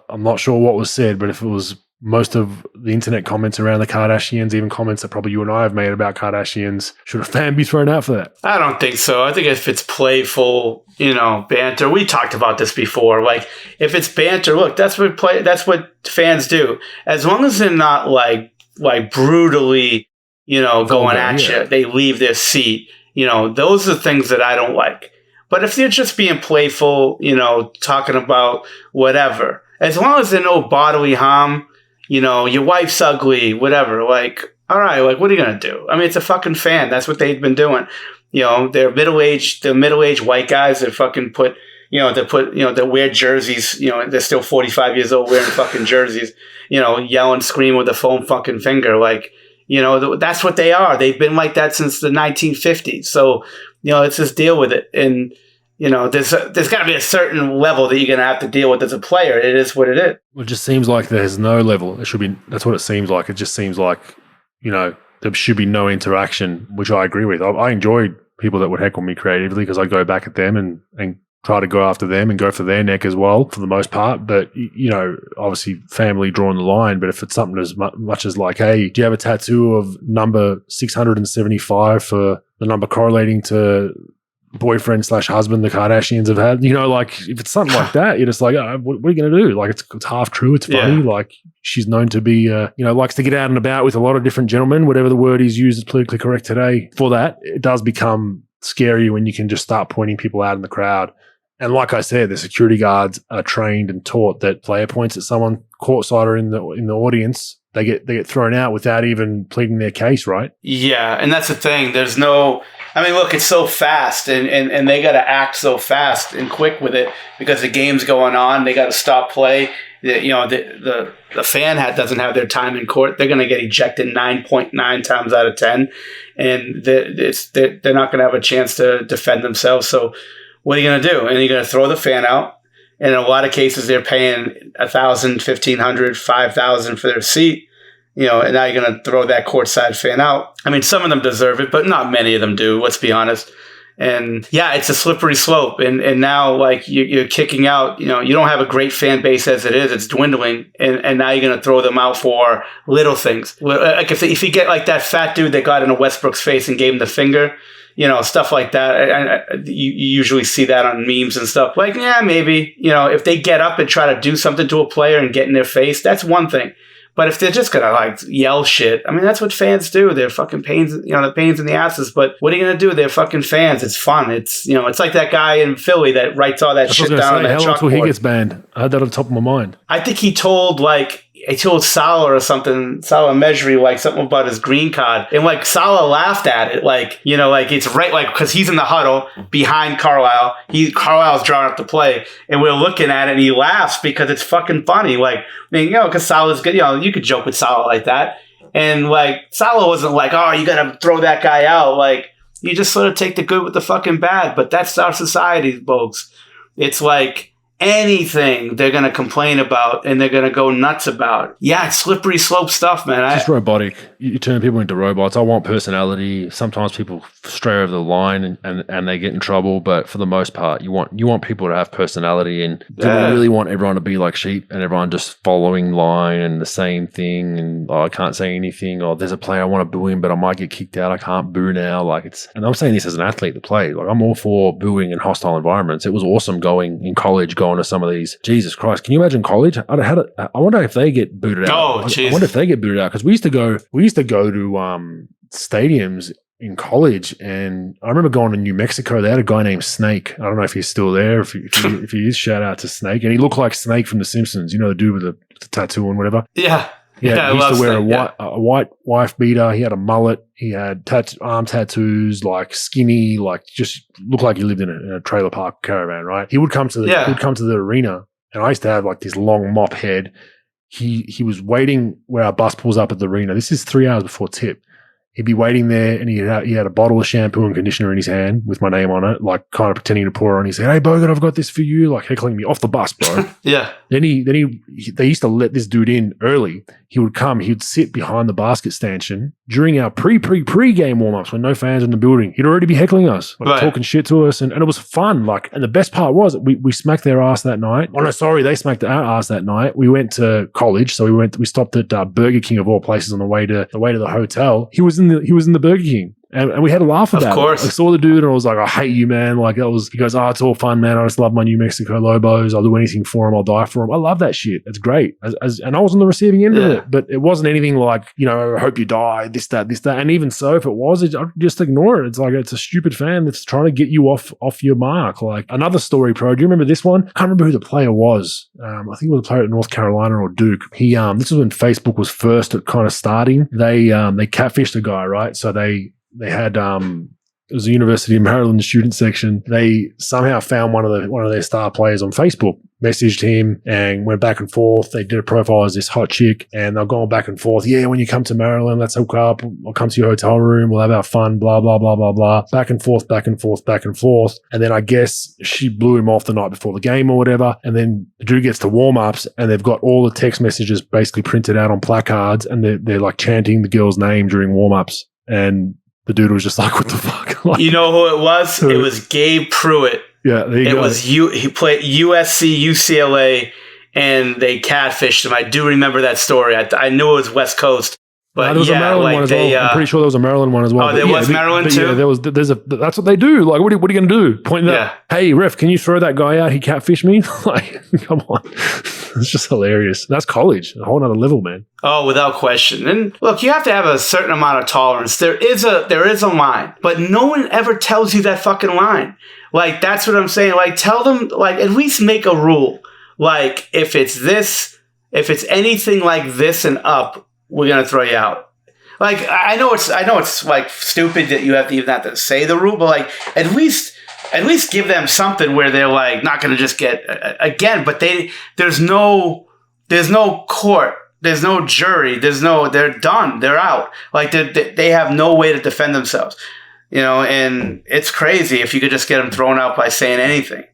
[SPEAKER 1] I'm not sure what was said, but if it was most of the internet comments around the Kardashians, even comments that probably you and I have made about Kardashians, should a fan be thrown out for that?
[SPEAKER 2] I don't think so. I think if it's playful, banter, we talked about this before. Like, if it's banter, look, that's what fans do. As long as they're not like brutally, going at you, they leave their seat. Those are things that I don't like. But if they're just being playful, talking about whatever, as long as there's no bodily harm, your wife's ugly, whatever. Like, all right, like, what are you going to do? It's a fucking fan. That's what they've been doing. They're middle-aged white guys that fucking they wear jerseys, they're still 45 years old wearing fucking jerseys, yelling, screaming with a foam fucking finger. Like, that's what they are. They've been like that since the 1950s. So, let's just deal with it. And, there's got to be a certain level that you're going to have to deal with as a player. It is what it is.
[SPEAKER 1] Well, it just seems like there's no level. It should be. That's what it seems like. It just seems like, there should be no interaction, which I agree with. I enjoy people that would heckle me creatively because I go back at them and try to go after them and go for their neck as well for the most part. But, obviously family drawing the line. But if it's something as much as like, hey, do you have a tattoo of number 675 for the number correlating to boyfriend/husband the Kardashians have had, if it's something like that, you're just like, oh, what are you going to do? Like, it's half true. It's funny. Yeah. Like, she's known to be, likes to get out and about with a lot of different gentlemen, whatever the word is used is politically correct today. For that, it does become scary when you can just start pointing people out in the crowd. And like I said, the security guards are trained and taught that player points at someone courtside or in the audience, they get thrown out without even pleading their case, right?
[SPEAKER 2] Yeah, and that's the thing. There's no... look, it's so fast, and they got to act so fast and quick with it because the game's going on. They got to stop play. The fan doesn't have their time in court. They're going to get ejected 9.9 times out of 10, and they're not going to have a chance to defend themselves. So what are you going to do? And you're going to throw the fan out. And in a lot of cases, they're paying $1,000, $1,500, $5,000 for their seat. And now you're going to throw that courtside fan out. I mean, some of them deserve it, but not many of them do, let's be honest. And yeah, it's a slippery slope. And now, like, you're kicking out, you don't have a great fan base as it is. It's dwindling. And now you're going to throw them out for little things. Like, if you get, like, that fat dude that got into Westbrook's face and gave him the finger, stuff like that. You usually see that on memes and stuff. Like, yeah, maybe, if they get up and try to do something to a player and get in their face, that's one thing. But if they're just going to, like, yell shit, I mean, that's what fans do. They're fucking pains, the pains in the asses. But what are you going to do? They're fucking fans. It's fun. It's, it's like that guy in Philly that writes all that shit down on that chalkboard. How long until
[SPEAKER 1] he gets banned? I had that on the top of my mind.
[SPEAKER 2] I think he told Salah or something, Salah Mejri, like, something about his green card. And, like, Salah laughed at it. Like, like, it's right, like, because he's in the huddle behind Carlisle. Carlisle's drawing up the play. And we're looking at it, and he laughs because it's fucking funny. Like, I mean, because Salah's good. You could joke with Salah like that. And, like, Salah wasn't like, oh, you got to throw that guy out. Like, you just sort of take the good with the fucking bad. But that's our society, Bogues. It's like, anything they're going to complain about and they're going to go nuts about. Yeah, it's slippery slope stuff, man.
[SPEAKER 1] It's just robotic. You turn people into robots. I want personality. Sometimes people stray over the line and they get in trouble, but for the most part, you want people to have personality. And do we really want everyone to be like sheep and everyone just following line and the same thing? And I can't say anything. Or there's a player I want to boo him, but I might get kicked out. I can't boo now. And I'm saying this as an athlete that played. Like, I'm all for booing in hostile environments. It was awesome going in college, going to some of these. Jesus Christ, can you imagine college? I wonder if they get booted out.
[SPEAKER 2] Oh,
[SPEAKER 1] I wonder if they get booted out, because we used to go to stadiums in college, and I remember going to New Mexico. They had a guy named Snake. I don't know if he's still there. If he is, shout out to Snake. And he looked like Snake from The Simpsons. The dude with the tattoo and whatever.
[SPEAKER 2] Yeah.
[SPEAKER 1] Yeah, he used to wear a white wife beater. He had a mullet. He had arm tattoos, like skinny, like just looked like he lived in a trailer park caravan, right? He would come to the arena, and I used to have like this long mop head. He was waiting where our bus pulls up at the arena. This is 3 hours before tip. He'd be waiting there, and he had a bottle of shampoo and conditioner in his hand with my name on it, like kind of pretending to pour on. He said, "Hey, Bogut, I've got this for you," like heckling me off the bus, bro.
[SPEAKER 2] Yeah.
[SPEAKER 1] Then they used to let this dude in early. He would come, he'd sit behind the basket stanchion during our pre-game warm-ups when no fans in the building. He'd already be heckling us, talking shit to us, and it was fun. Like, and the best part was we smacked their ass that night. Oh no, sorry, they smacked our ass that night. We went to college, so we stopped at Burger King of all places on the way to the hotel. He was in the Burger King. And we had a laugh about it. Of course. I saw the dude and I was like, I hate you, man. Like, he goes, oh, it's all fun, man. I just love my New Mexico Lobos. I'll do anything for him. I'll die for him. I love that shit. It's great. And I was on the receiving end of it, but it wasn't anything like, I hope you die, this, that. And even so, if it was, I'd just ignore it. It's like, it's a stupid fan that's trying to get you off your mark. Like, another story, pro. Do you remember this one? I can't remember who the player was. I think it was a player at North Carolina or Duke. This was when Facebook was first kind of starting. They catfished a guy, right? So they had it was the University of Maryland student section. They somehow found one of their star players on Facebook, messaged him, and went back and forth. They did a profile as this hot chick, and they're going back and forth. Yeah, when you come to Maryland, let's hook up. I'll come to your hotel room. We'll have our fun. Blah blah blah blah blah. Back and forth, back and forth, back and forth. And then I guess she blew him off the night before the game or whatever. And then the dude gets to warm ups, and they've got all the text messages basically printed out on placards, and they're like chanting the girl's name during warm ups. And the dude was just like, what the fuck? Like,
[SPEAKER 2] you know who it was? It was Gabe Pruitt.
[SPEAKER 1] Yeah, there you go.
[SPEAKER 2] It was he played USC, UCLA, and they catfished him. I do remember that story. I knew it was West Coast. But
[SPEAKER 1] there was a Maryland one as well. I'm pretty sure there was a Maryland one as well.
[SPEAKER 2] Oh, there was Maryland too?
[SPEAKER 1] Yeah, that's what they do. Like, what are you going to do? Point that, hey, ref, can you throw that guy out? He catfished me? Like, come on. It's just hilarious. That's college. A whole nother level, man.
[SPEAKER 2] Oh, without question. And look, you have to have a certain amount of tolerance. There is a line, but no one ever tells you that fucking line. Like, that's what I'm saying. Like, tell them, like, at least make a rule. Like, if it's anything like this and up, we're going to throw you out. Like, I know it's like stupid that you have to even have to say the rule, but like, at least give them something where they're like not going to just get again, but there's no court, there's no jury, they're done. They're out. Like they have no way to defend themselves, and it's crazy if you could just get them thrown out by saying anything.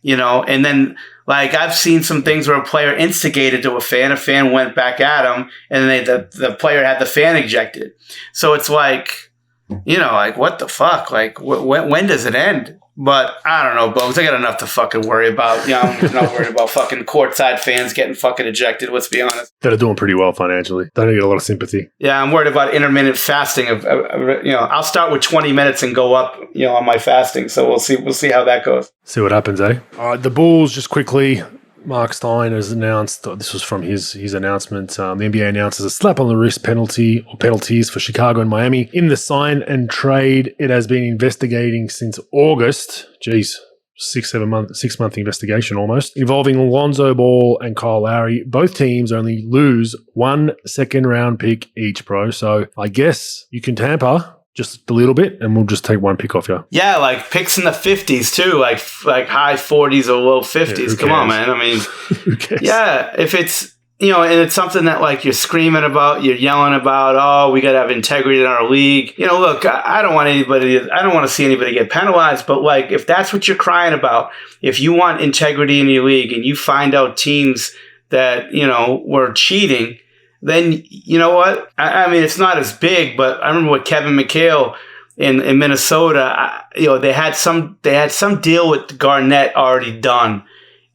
[SPEAKER 2] and then like I've seen some things where a player instigated to a fan went back at him, and then the player had the fan ejected. So it's like, like what the fuck? Like when does it end? But I don't know, Bogues. I got enough to fucking worry about. I'm not worried about fucking courtside fans getting fucking ejected. Let's be honest.
[SPEAKER 1] That are doing pretty well financially. They don't get a lot of sympathy.
[SPEAKER 2] Yeah, I'm worried about intermittent fasting. I'll start with 20 minutes and go up, on my fasting. So we'll see how that goes.
[SPEAKER 1] See what happens, eh? The Bulls, just quickly. Mark Stein has announced, this was from his announcement, the NBA announces a slap on the wrist penalty or penalties for Chicago and Miami. In the sign and trade, it has been investigating since August. Geez, 6-month investigation almost, involving Lonzo Ball and Kyle Lowry. Both teams only lose 1 second-round pick each, bro. So I guess you can tamper just a little bit, and we'll just take 1 pick off you.
[SPEAKER 2] Yeah, like picks in the 50s too, like high 40s or low 50s. Yeah, come on, man. I mean,
[SPEAKER 1] who cares?
[SPEAKER 2] Yeah, if it's and it's something that like you're screaming about, you're yelling about. Oh, we got to have integrity in our league. Look, I don't want to see anybody get penalized. But like, if that's what you're crying about, if you want integrity in your league, and you find out teams that were cheating, then you know what? I mean, it's not as big, but I remember with Kevin McHale in Minnesota. They had some deal with Garnett already done.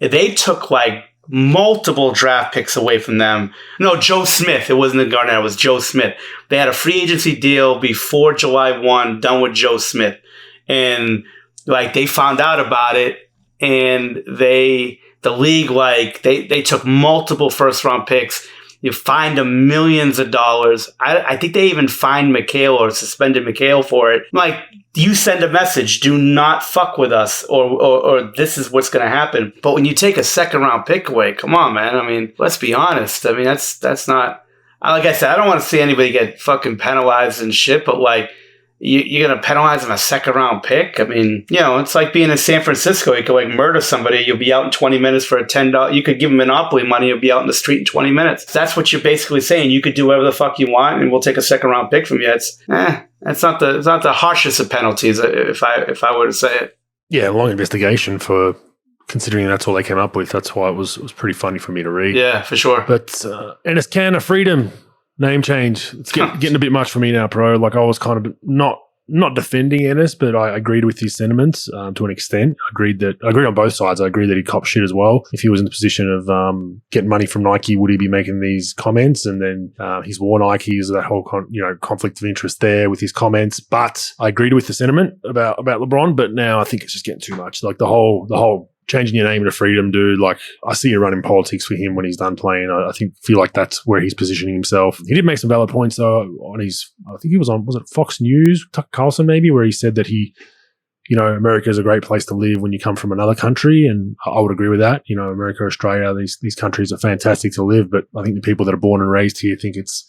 [SPEAKER 2] They took like multiple draft picks away from them. No, Joe Smith. It wasn't Garnett. It was Joe Smith. They had a free agency deal before July 1 done with Joe Smith, and like they found out about it, and the league like they took multiple first round picks. You fined them millions of dollars. I think they even fined McHale or suspended McHale for it. Like, you send a message, do not fuck with us, or this is what's going to happen. But when you take a second round pick away, come on, man. I mean, let's be honest. I mean, that's not, like I said, I don't want to see anybody get fucking penalized and shit, but like, you're going to penalize them a second round pick? I mean, it's like being in San Francisco. You could like murder somebody. You'll be out in 20 minutes for a $10. You could give them Monopoly money. You'll be out in the street in 20 minutes. That's what you're basically saying. You could do whatever the fuck you want, and we'll take a second round pick from you. It's not the harshest of penalties, if I were to say it.
[SPEAKER 1] Yeah, long investigation for considering that's all they came up with. That's why it was pretty funny for me to read.
[SPEAKER 2] Yeah, for sure.
[SPEAKER 1] But Enes Kanter Freedom. Name change. It's getting a bit much for me now, pro. Like I was kind of not defending Ennis, but I agreed with his sentiments to an extent. I agreed on both sides. I agree that he'd cop shit as well. If he was in the position of getting money from Nike, would he be making these comments? And then he's wore Nikes, that whole conflict of interest there with his comments. But I agreed with the sentiment about LeBron. But now I think it's just getting too much. Like the whole changing your name to Freedom, dude. Like I see a run in politics for him when he's done playing. I feel like that's where he's positioning himself. He did make some valid points though on his. I think he was on. Was it Fox News? Tucker Carlson maybe, where he said that America is a great place to live when you come from another country, and I would agree with that. America, Australia, these countries are fantastic to live, but I think the people that are born and raised here think it's.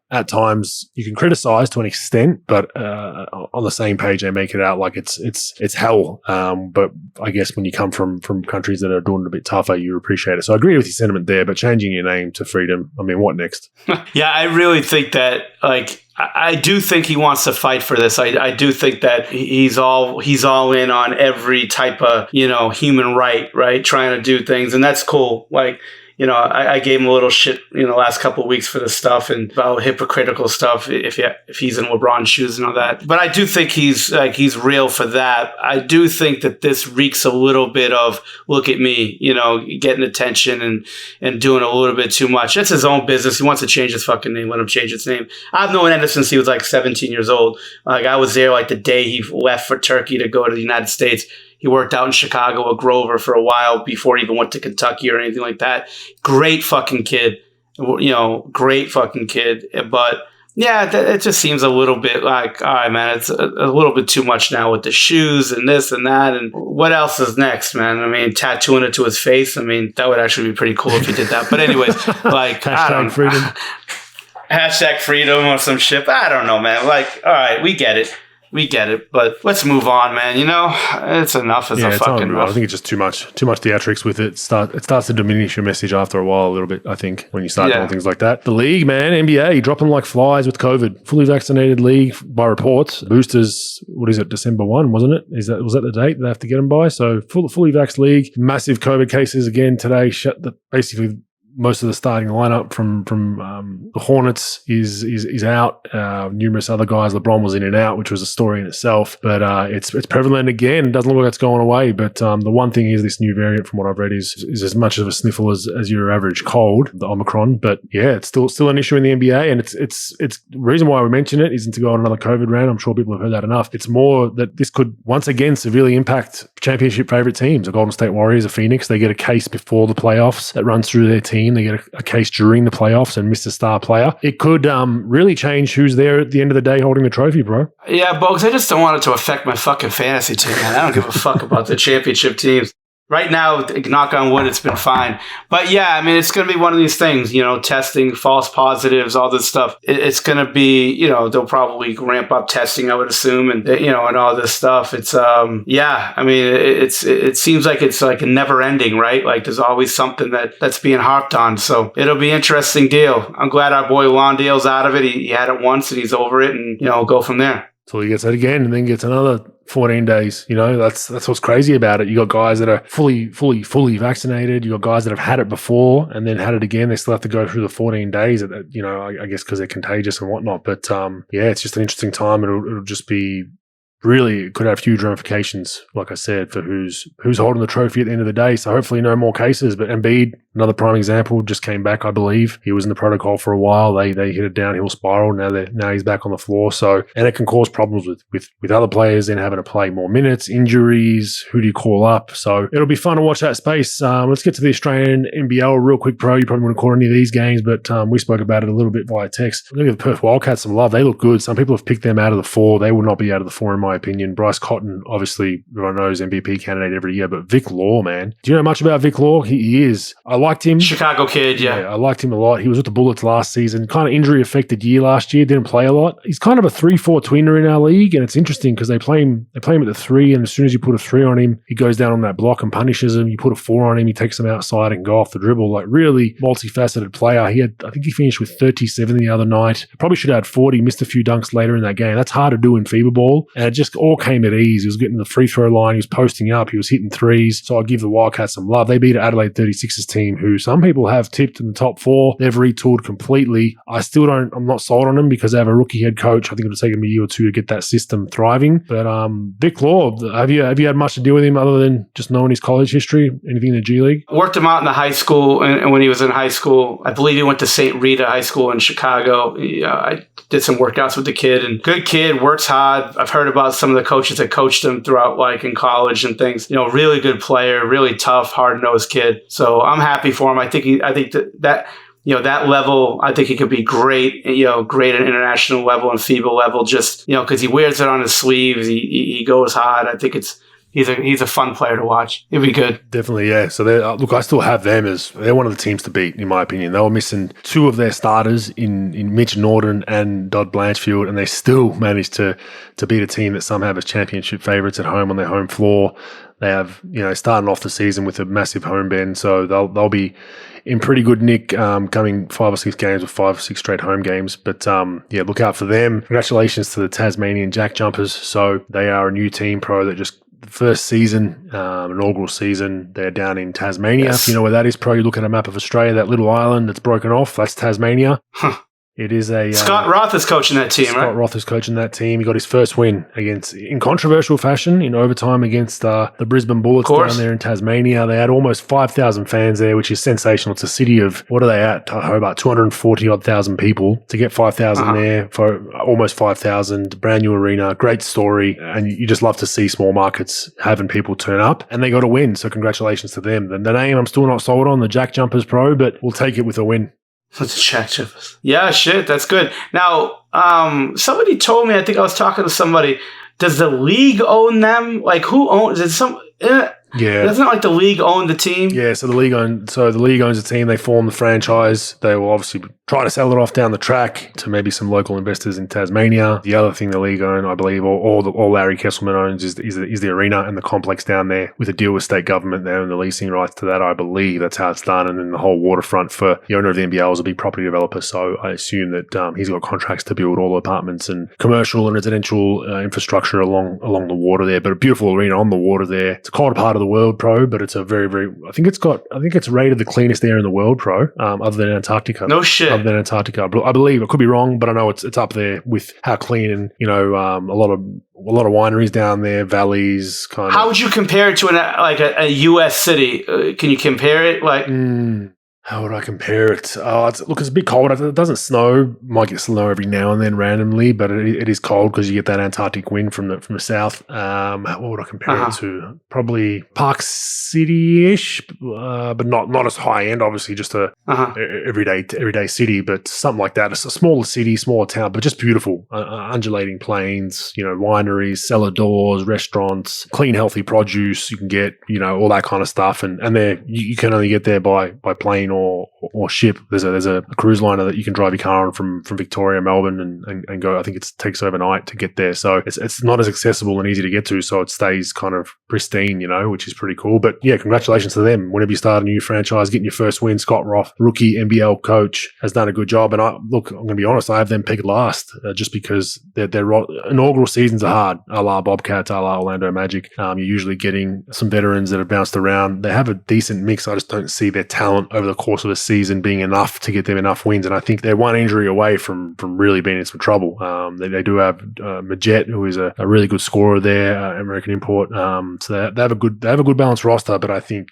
[SPEAKER 1] At times you can criticize to an extent, but on the same page they make it out like it's hell. But I guess when you come from countries that are doing it a bit tougher, you appreciate it. So I agree with your sentiment there, but changing your name to Freedom, I mean, what next?
[SPEAKER 2] Yeah, I really think that I do think he wants to fight for this. I do think that he's all in on every type of human right, trying to do things, and that's cool. Like. I gave him a little shit, the last couple of weeks for this stuff and about hypocritical stuff if he's in LeBron's shoes and all that. But I do think he's real for that. I do think that this reeks a little bit of look at me, getting attention and doing a little bit too much. That's his own business. He wants to change his fucking name. Let him change his name. I've known Ender since he was like 17 years old. Like I was there like the day he left for Turkey to go to the United States. He worked out in Chicago with Grover for a while before he even went to Kentucky or anything like that. Great fucking kid. Great fucking kid. But, yeah, it just seems a little bit like, all right, man, it's a little bit too much now with the shoes and this and that. And what else is next, man? I mean, tattooing it to his face. I mean, that would actually be pretty cool if he did that. But anyways, like, I don't know.
[SPEAKER 1] Freedom.
[SPEAKER 2] Hashtag freedom or some shit. I don't know, man. Like, all right, we get it. We get it, but let's move on, man. It's enough as a fucking rough.
[SPEAKER 1] I think it's just too much theatrics with it. It starts to diminish your message after a while a little bit, I think, when you start doing things like that. The league, man, NBA, dropping like flies with COVID. Fully vaccinated league by reports. Boosters, what is it, December 1, wasn't it? Was that the date they have to get them by? So fully vaxxed league. Massive COVID cases again today. Basically most of the starting lineup from the Hornets is out. Numerous other guys. LeBron was in and out, which was a story in itself. But it's prevalent again. It doesn't look like it's going away. But the one thing is this new variant, from what I've read, is as much of a sniffle as your average cold, the Omicron. But yeah, it's still an issue in the NBA, and it's the reason why we mention it isn't to go on another COVID rant. I'm sure people have heard that enough. It's more that this could once again severely impact championship favorite teams. The Golden State Warriors, the Phoenix, they get a case before the playoffs that runs through their team. They get a case during the playoffs and miss a star player. It could really change who's there at the end of the day holding the trophy, bro.
[SPEAKER 2] Yeah, Bogues, I just don't want it to affect my fucking fantasy team, man. I don't give a fuck about the championship teams. Right now, knock on wood, it's been fine. But yeah, I mean, it's going to be one of these things, testing, false positives, all this stuff. It's going to be, they'll probably ramp up testing, I would assume, and all this stuff. It's, I mean, it seems like it's like a never ending, right? Like there's always something that's being harped on. So it'll be an interesting deal. I'm glad our boy Lawndale's out of it. He had it once and he's over it, and, go from there.
[SPEAKER 1] So he gets that again and then gets another 14 days. That's what's crazy about it. You got guys that are fully vaccinated. You got guys that have had it before and then had it again. They still have to go through the 14 days, I guess because they're contagious and whatnot. But it's just an interesting time. It'll just be really, it could have huge ramifications, like I said, for who's holding the trophy at the end of the day. So hopefully no more cases. But Embiid, another prime example, just came back, I believe. He was in the protocol for a while. They hit a downhill spiral. Now he's back on the floor. So, and it can cause problems with other players then having to play more minutes, injuries. Who do you call up? So it'll be fun to watch that space. Let's get to the Australian NBL real quick, bro. You probably wouldn't call any of these games, but we spoke about it a little bit via text. Look at the Perth Wildcats, some love. They look good. Some people have picked them out of the 4. They will not be out of the 4 in my opinion. Bryce Cotton, obviously, everyone knows MVP candidate every year, but Vic Law, man. Do you know much about Vic Law? He is. I liked him.
[SPEAKER 2] Chicago kid, yeah.
[SPEAKER 1] I liked him a lot. He was with the Bullets last season. Kind of injury-affected year last year. Didn't play a lot. He's kind of a 3-4 tweener in our league, and it's interesting because they play him at the 3, and as soon as you put a 3 on him, he goes down on that block and punishes him. You put a 4 on him, he takes him outside and go off the dribble. Like, really multifaceted player. I think he finished with 37 the other night. Probably should have had 40, missed a few dunks later in that game. That's hard to do in FIBA ball, and it just all came at ease. He was getting the free throw line. He was posting up. He was hitting threes. So I'll give the Wildcats some love. They beat Adelaide 36ers team, who some people have tipped in the top 4. They've retooled completely. I'm not sold on them because they have a rookie head coach. I think it'll take him a year or 2 to get that system thriving. But Vic Law, have you had much to do with him other than just knowing his college history? Anything in the G League?
[SPEAKER 2] Worked him out in the high school, and when he was in high school, I believe he went to St. Rita High School in Chicago. I did some workouts with the kid, and good kid, works hard. I've heard about some of the coaches that coached him throughout, like in college and things. Really good player, really tough, hard-nosed kid. So I'm happy for him. I think that level, I think he could be great, great at international level and FIBA level, just, because he wears it on his sleeves. He goes hard. I think he's a fun player to watch. It'd be good.
[SPEAKER 1] Definitely, yeah. So look, I still have them as they're one of the teams to beat, in my opinion. They were missing 2 of their starters in Mitch Norton and Dodd Blanchfield, and they still managed to beat a team that some have as championship favorites at home on their home floor. They have, starting off the season with a massive home bend, so they'll be in pretty good nick coming 5 or 6 games with 5 or 6 straight home games. But look out for them. Congratulations to the Tasmanian Jack Jumpers. So they are a new team, pro, that just first season, inaugural season, they're down in Tasmania. Yes. If you know where that is, pro, you look at a map of Australia, that little island that's broken off, that's Tasmania. Huh. It is a...
[SPEAKER 2] Scott Roth is coaching that team, right?
[SPEAKER 1] Scott Roth is coaching that team. He got his first win in controversial fashion, in overtime against the Brisbane Bullets down there in Tasmania. They had almost 5,000 fans there, which is sensational. It's a city of, what are they at? About 240,000 people. To get 5,000 there for almost 5,000, brand new arena, great story. And you just love to see small markets having people turn up. And they got a win, so congratulations to them. The name I'm still not sold on, the Jack Jumpers, pro, but we'll take it with a win.
[SPEAKER 2] Let's check. Yeah, shit, that's good. Now, somebody told me, I think I was talking to somebody, does the league own them? Like, who owns it?
[SPEAKER 1] Yeah.
[SPEAKER 2] Doesn't like the league own the team?
[SPEAKER 1] Yeah, so the league owns the team. They form the franchise. They will obviously try to sell it off down the track to maybe some local investors in Tasmania. The other thing the league own, I believe, or Larry Kesselman owns is the arena and the complex down there with a deal with state government there and the leasing rights to that. I believe that's how it's done. And then the whole waterfront for the owner of the NBL is a big property developer. So I assume that he's got contracts to build all the apartments and commercial and residential infrastructure along the water there. But a beautiful arena on the water there. It's a cold part of the world, Pro, but it's a very, very. I think it's rated the cleanest air in the world, Pro, other than Antarctica.
[SPEAKER 2] No shit.
[SPEAKER 1] Other than Antarctica, I believe. I could be wrong, but I know it's up there with how clean and a lot of wineries down there, valleys, kind of.
[SPEAKER 2] How would you compare it to a U.S. city? Can you compare it?
[SPEAKER 1] How would I compare it? It's a bit cold. It doesn't snow. Might get snow every now and then randomly, but it is cold because you get that Antarctic wind from the south. What would I compare it to? Probably Park City-ish, but not as high end. Obviously, just a everyday city, but something like that. It's a smaller city, smaller town, but just beautiful. Undulating plains, wineries, cellar doors, restaurants, clean, healthy produce. You can get all that kind of stuff, and there you can only get there by plane or ship. There's a cruise liner that you can drive your car on from Victoria, Melbourne, and go. I think it takes overnight to get there, so it's not as accessible and easy to get to. So it stays kind of pristine, which is pretty cool. But yeah, congratulations to them. Whenever you start a new franchise, getting your first win, Scott Roth, rookie NBL coach, has done a good job. And I'm going to be honest, I have them picked last just because their inaugural seasons are hard, a la Bobcats, a la Orlando Magic. You're usually getting some veterans that have bounced around. They have a decent mix. I just don't see their talent over the course of the season being enough to get them enough wins. And I think they're one injury away from really being in some trouble. They do have Majet, who is a really good scorer there, American import. So they have a good balanced roster. But I think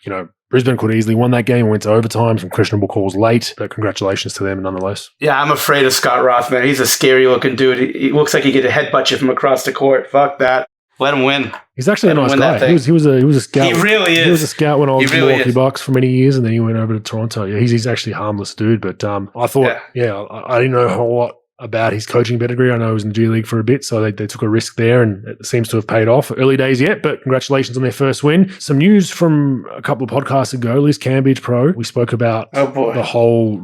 [SPEAKER 1] Brisbane could easily won that game and went to overtime. Some questionable calls late, but congratulations to them nonetheless.
[SPEAKER 2] Yeah, I'm afraid of Scott Roth, man. He's a scary looking dude. He looks like he could headbutt you from across the court. Fuck that. Let him win.
[SPEAKER 1] He's actually a nice guy. He was a scout.
[SPEAKER 2] He really is.
[SPEAKER 1] He was a scout when I was Milwaukee Bucks for many years, and then he went over to Toronto. Yeah, he's actually a harmless dude. But I thought, I didn't know a whole lot about his coaching pedigree. I know he was in the G League for a bit, so they took a risk there, and it seems to have paid off. Early days yet, but congratulations on their first win. Some news from a couple of podcasts ago. Liz Cambridge, Pro. We spoke about the whole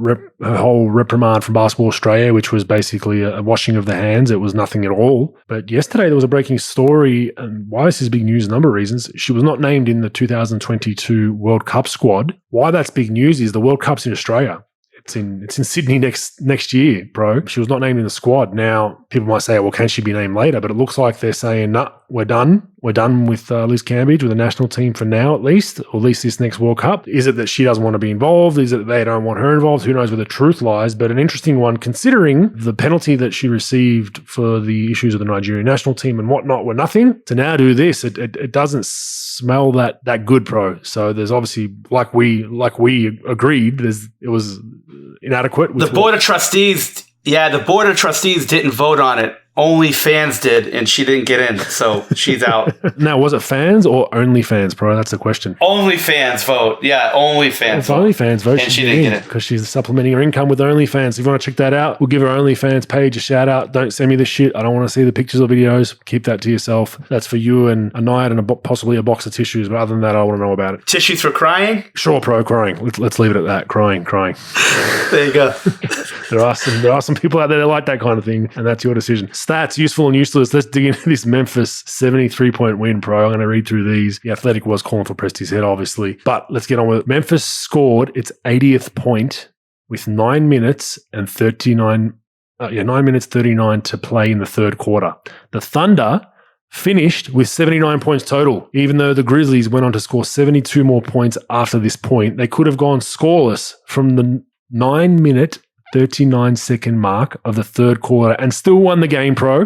[SPEAKER 1] reprimand from Basketball Australia, which was basically a washing of the hands. It was nothing at all. But yesterday there was a breaking story, and why this is big news, a number of reasons. She was not named in the 2022 World Cup squad. Why that's big news is the World Cup's in Australia. It's in Sydney next year, Bro. She was not named in the squad. Now, people might say, well, can she be named later? But it looks like they're saying, no, we're done. We're done with Liz Cambridge, with the national team for now at least, or at least this next World Cup. Is it that she doesn't want to be involved? Is it that they don't want her involved? Who knows where the truth lies? But an interesting one, considering the penalty that she received for the issues of the Nigerian national team and whatnot were nothing. To now do this, it doesn't smell that good, Pro. So there's obviously, like we agreed, it was inadequate.
[SPEAKER 2] The board of trustees didn't vote on it. Only fans did, and she didn't get in, so she's out.
[SPEAKER 1] Now, was it fans or only fans, Pro? That's the question.
[SPEAKER 2] Only fans vote. Yeah, only fans vote.
[SPEAKER 1] Only fans vote.
[SPEAKER 2] And she didn't get it.
[SPEAKER 1] Because she's supplementing her income with OnlyFans. If you want to check that out, we'll give her OnlyFans page a shout out. Don't send me this shit. I don't want to see the pictures or videos. Keep that to yourself. That's for you and a night and possibly a box of tissues. But other than that, I want to know about it.
[SPEAKER 2] Tissues for crying?
[SPEAKER 1] Sure, Pro, crying. Let's leave it at that. Crying.
[SPEAKER 2] There you go.
[SPEAKER 1] There are some people out there that like that kind of thing, and that's your decision. Stats, useful and useless. Let's dig into this Memphis 73-point win, Pro. I'm going to read through these. The Athletic was calling for Presti's head, obviously. But let's get on with it. Memphis scored its 80th point with 9 minutes 39 to play in the third quarter. The Thunder finished with 79 points total. Even though the Grizzlies went on to score 72 more points after this point, they could have gone scoreless from the 9-minute 39-second mark of the third quarter and still won the game, Pro.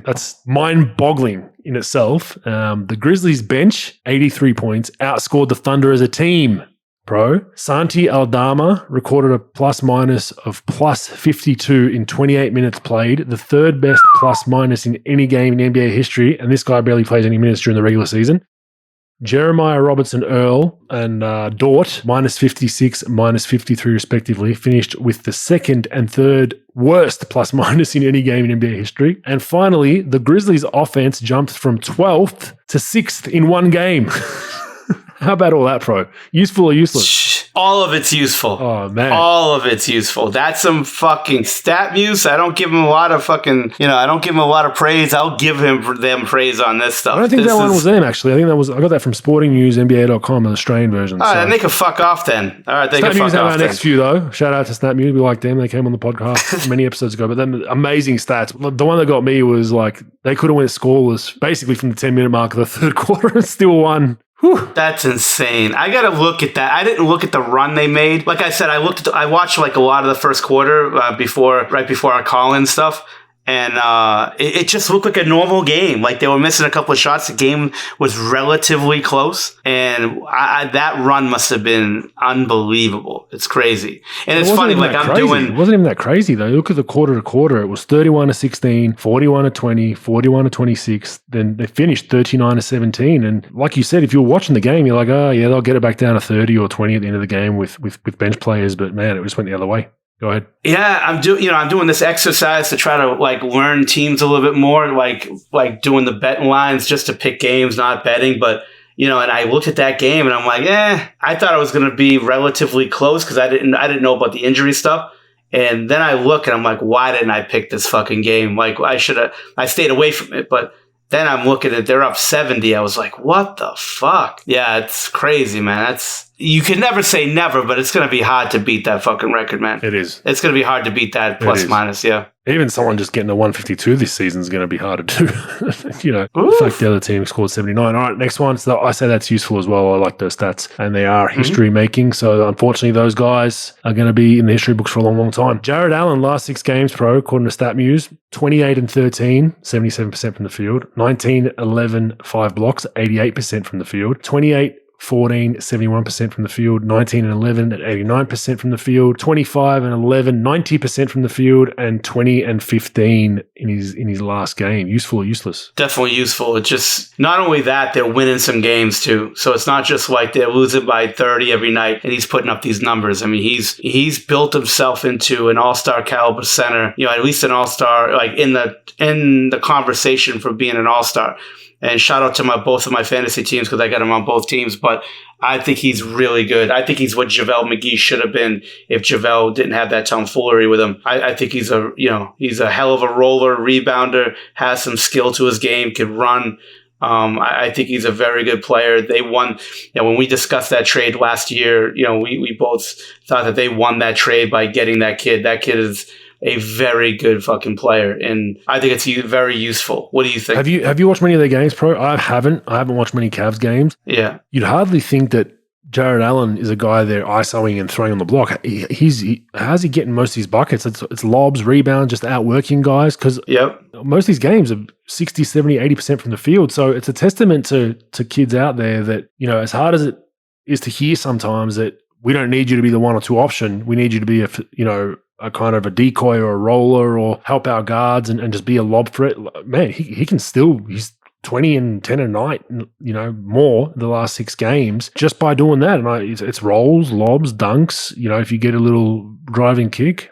[SPEAKER 1] That's mind-boggling in itself. The Grizzlies bench, 83 points, outscored the Thunder as a team, Pro. Santi Aldama recorded a plus-minus of plus 52 in 28 minutes played, the third best plus-minus in any game in NBA history, and this guy barely plays any minutes during the regular season. Jeremiah Robertson Earl and Dort, minus 56, minus 53 respectively, finished with the second and third worst plus minus in any game in NBA history. And finally, the Grizzlies offense jumped from 12th to 6th in one game. How about all that, pro? Useful or useless?
[SPEAKER 2] All of it's useful.
[SPEAKER 1] Oh, man.
[SPEAKER 2] All of it's useful. That's some fucking stat muse. I don't give him a lot of fucking, I don't give him a lot of praise. I'll give them praise on this stuff.
[SPEAKER 1] I don't think that one was them, actually. I got that from Sporting News, NBA.com, an Australian version.
[SPEAKER 2] All right, and they can fuck off then. All right, they can fuck off then. Snap News have our next few,
[SPEAKER 1] though. Shout out to Snap News. We like them. They came on the podcast many episodes ago. But then amazing stats. The one that got me was like, they could have went scoreless basically from the 10-minute mark of the third quarter and still won. Whew.
[SPEAKER 2] That's insane. I gotta look at that. I didn't look at the run they made. Like I said, I watched like a lot of the first quarter right before our Callin stuff. And it just looked like a normal game. Like they were missing a couple of shots. The game was relatively close. And that run must have been unbelievable. It's crazy. And it's funny, like I'm doing...
[SPEAKER 1] It wasn't even that crazy, though. Look at the quarter to quarter. It was 31-16, 41-20, 41-26. Then they finished 39-17. And like you said, if you were watching the game, you're like, oh, yeah, they'll get it back down to 30 or 20 at the end of the game with bench players. But, man, it just went the other way. Go ahead.
[SPEAKER 2] Yeah, I'm doing this exercise to try to like learn teams a little bit more, like doing the betting lines just to pick games, not betting. But and I looked at that game and I'm like, I thought it was going to be relatively close because I didn't know about the injury stuff. And then I look and I'm like, why didn't I pick this fucking game? Like I stayed away from it. But then I'm looking at they're up 70. I was like, what the fuck? Yeah, it's crazy, man. You can never say never, but it's going to be hard to beat that fucking record, man.
[SPEAKER 1] It is.
[SPEAKER 2] It's going to be hard to beat that plus minus, yeah.
[SPEAKER 1] Even someone just getting a 152 this season is going to be hard to do. The fact the other team scored 79. All right, next one. So I say that's useful as well. I like those stats. And they are history making. So unfortunately, those guys are going to be in the history books for a long, long time. Jared Allen, last 6 games, pro, according to StatMuse, 28-13, 77% from the field. 19-11, 5 blocks, 88% from the field. 28-14, 71% from the field, 19-11 at 89% from the field, 25-11, 90% from the field, and 20-15 in his last game. Useful or useless?
[SPEAKER 2] Definitely useful. It's just not only that, they're winning some games too. So it's not just like they're losing by 30 every night and he's putting up these numbers. I mean, he's built himself into an all-star caliber center, at least an all-star, like in the conversation for being an all-star. And shout out to both of my fantasy teams because I got him on both teams. But I think he's really good. I think he's what JaVale McGee should have been if JaVale didn't have that tomfoolery with him. I think he's a hell of a roller, rebounder, has some skill to his game, can run. I think he's a very good player. They won. When we discussed that trade last year, we both thought that they won that trade by getting that kid. That kid is a very good fucking player, and I think it's very useful. What do you think?
[SPEAKER 1] Have you watched many of their games, pro? I haven't watched many Cavs games.
[SPEAKER 2] Yeah.
[SPEAKER 1] You'd hardly think that Jared Allen is a guy they're ISOing and throwing on the block. How's he getting most of his buckets? It's lobs, rebounds, just outworking guys because most of these games are 60, 70, 80% from the field. So it's a testament to kids out there that, as hard as it is to hear sometimes that we don't need you to be the 1 or 2 option. We need you to be a kind of a decoy or a roller or help our guards and just be a lob threat. Man, he can still, he's 20 and 10 a night, more the last 6 games just by doing that. And it's rolls, lobs, dunks, if you get a little driving kick.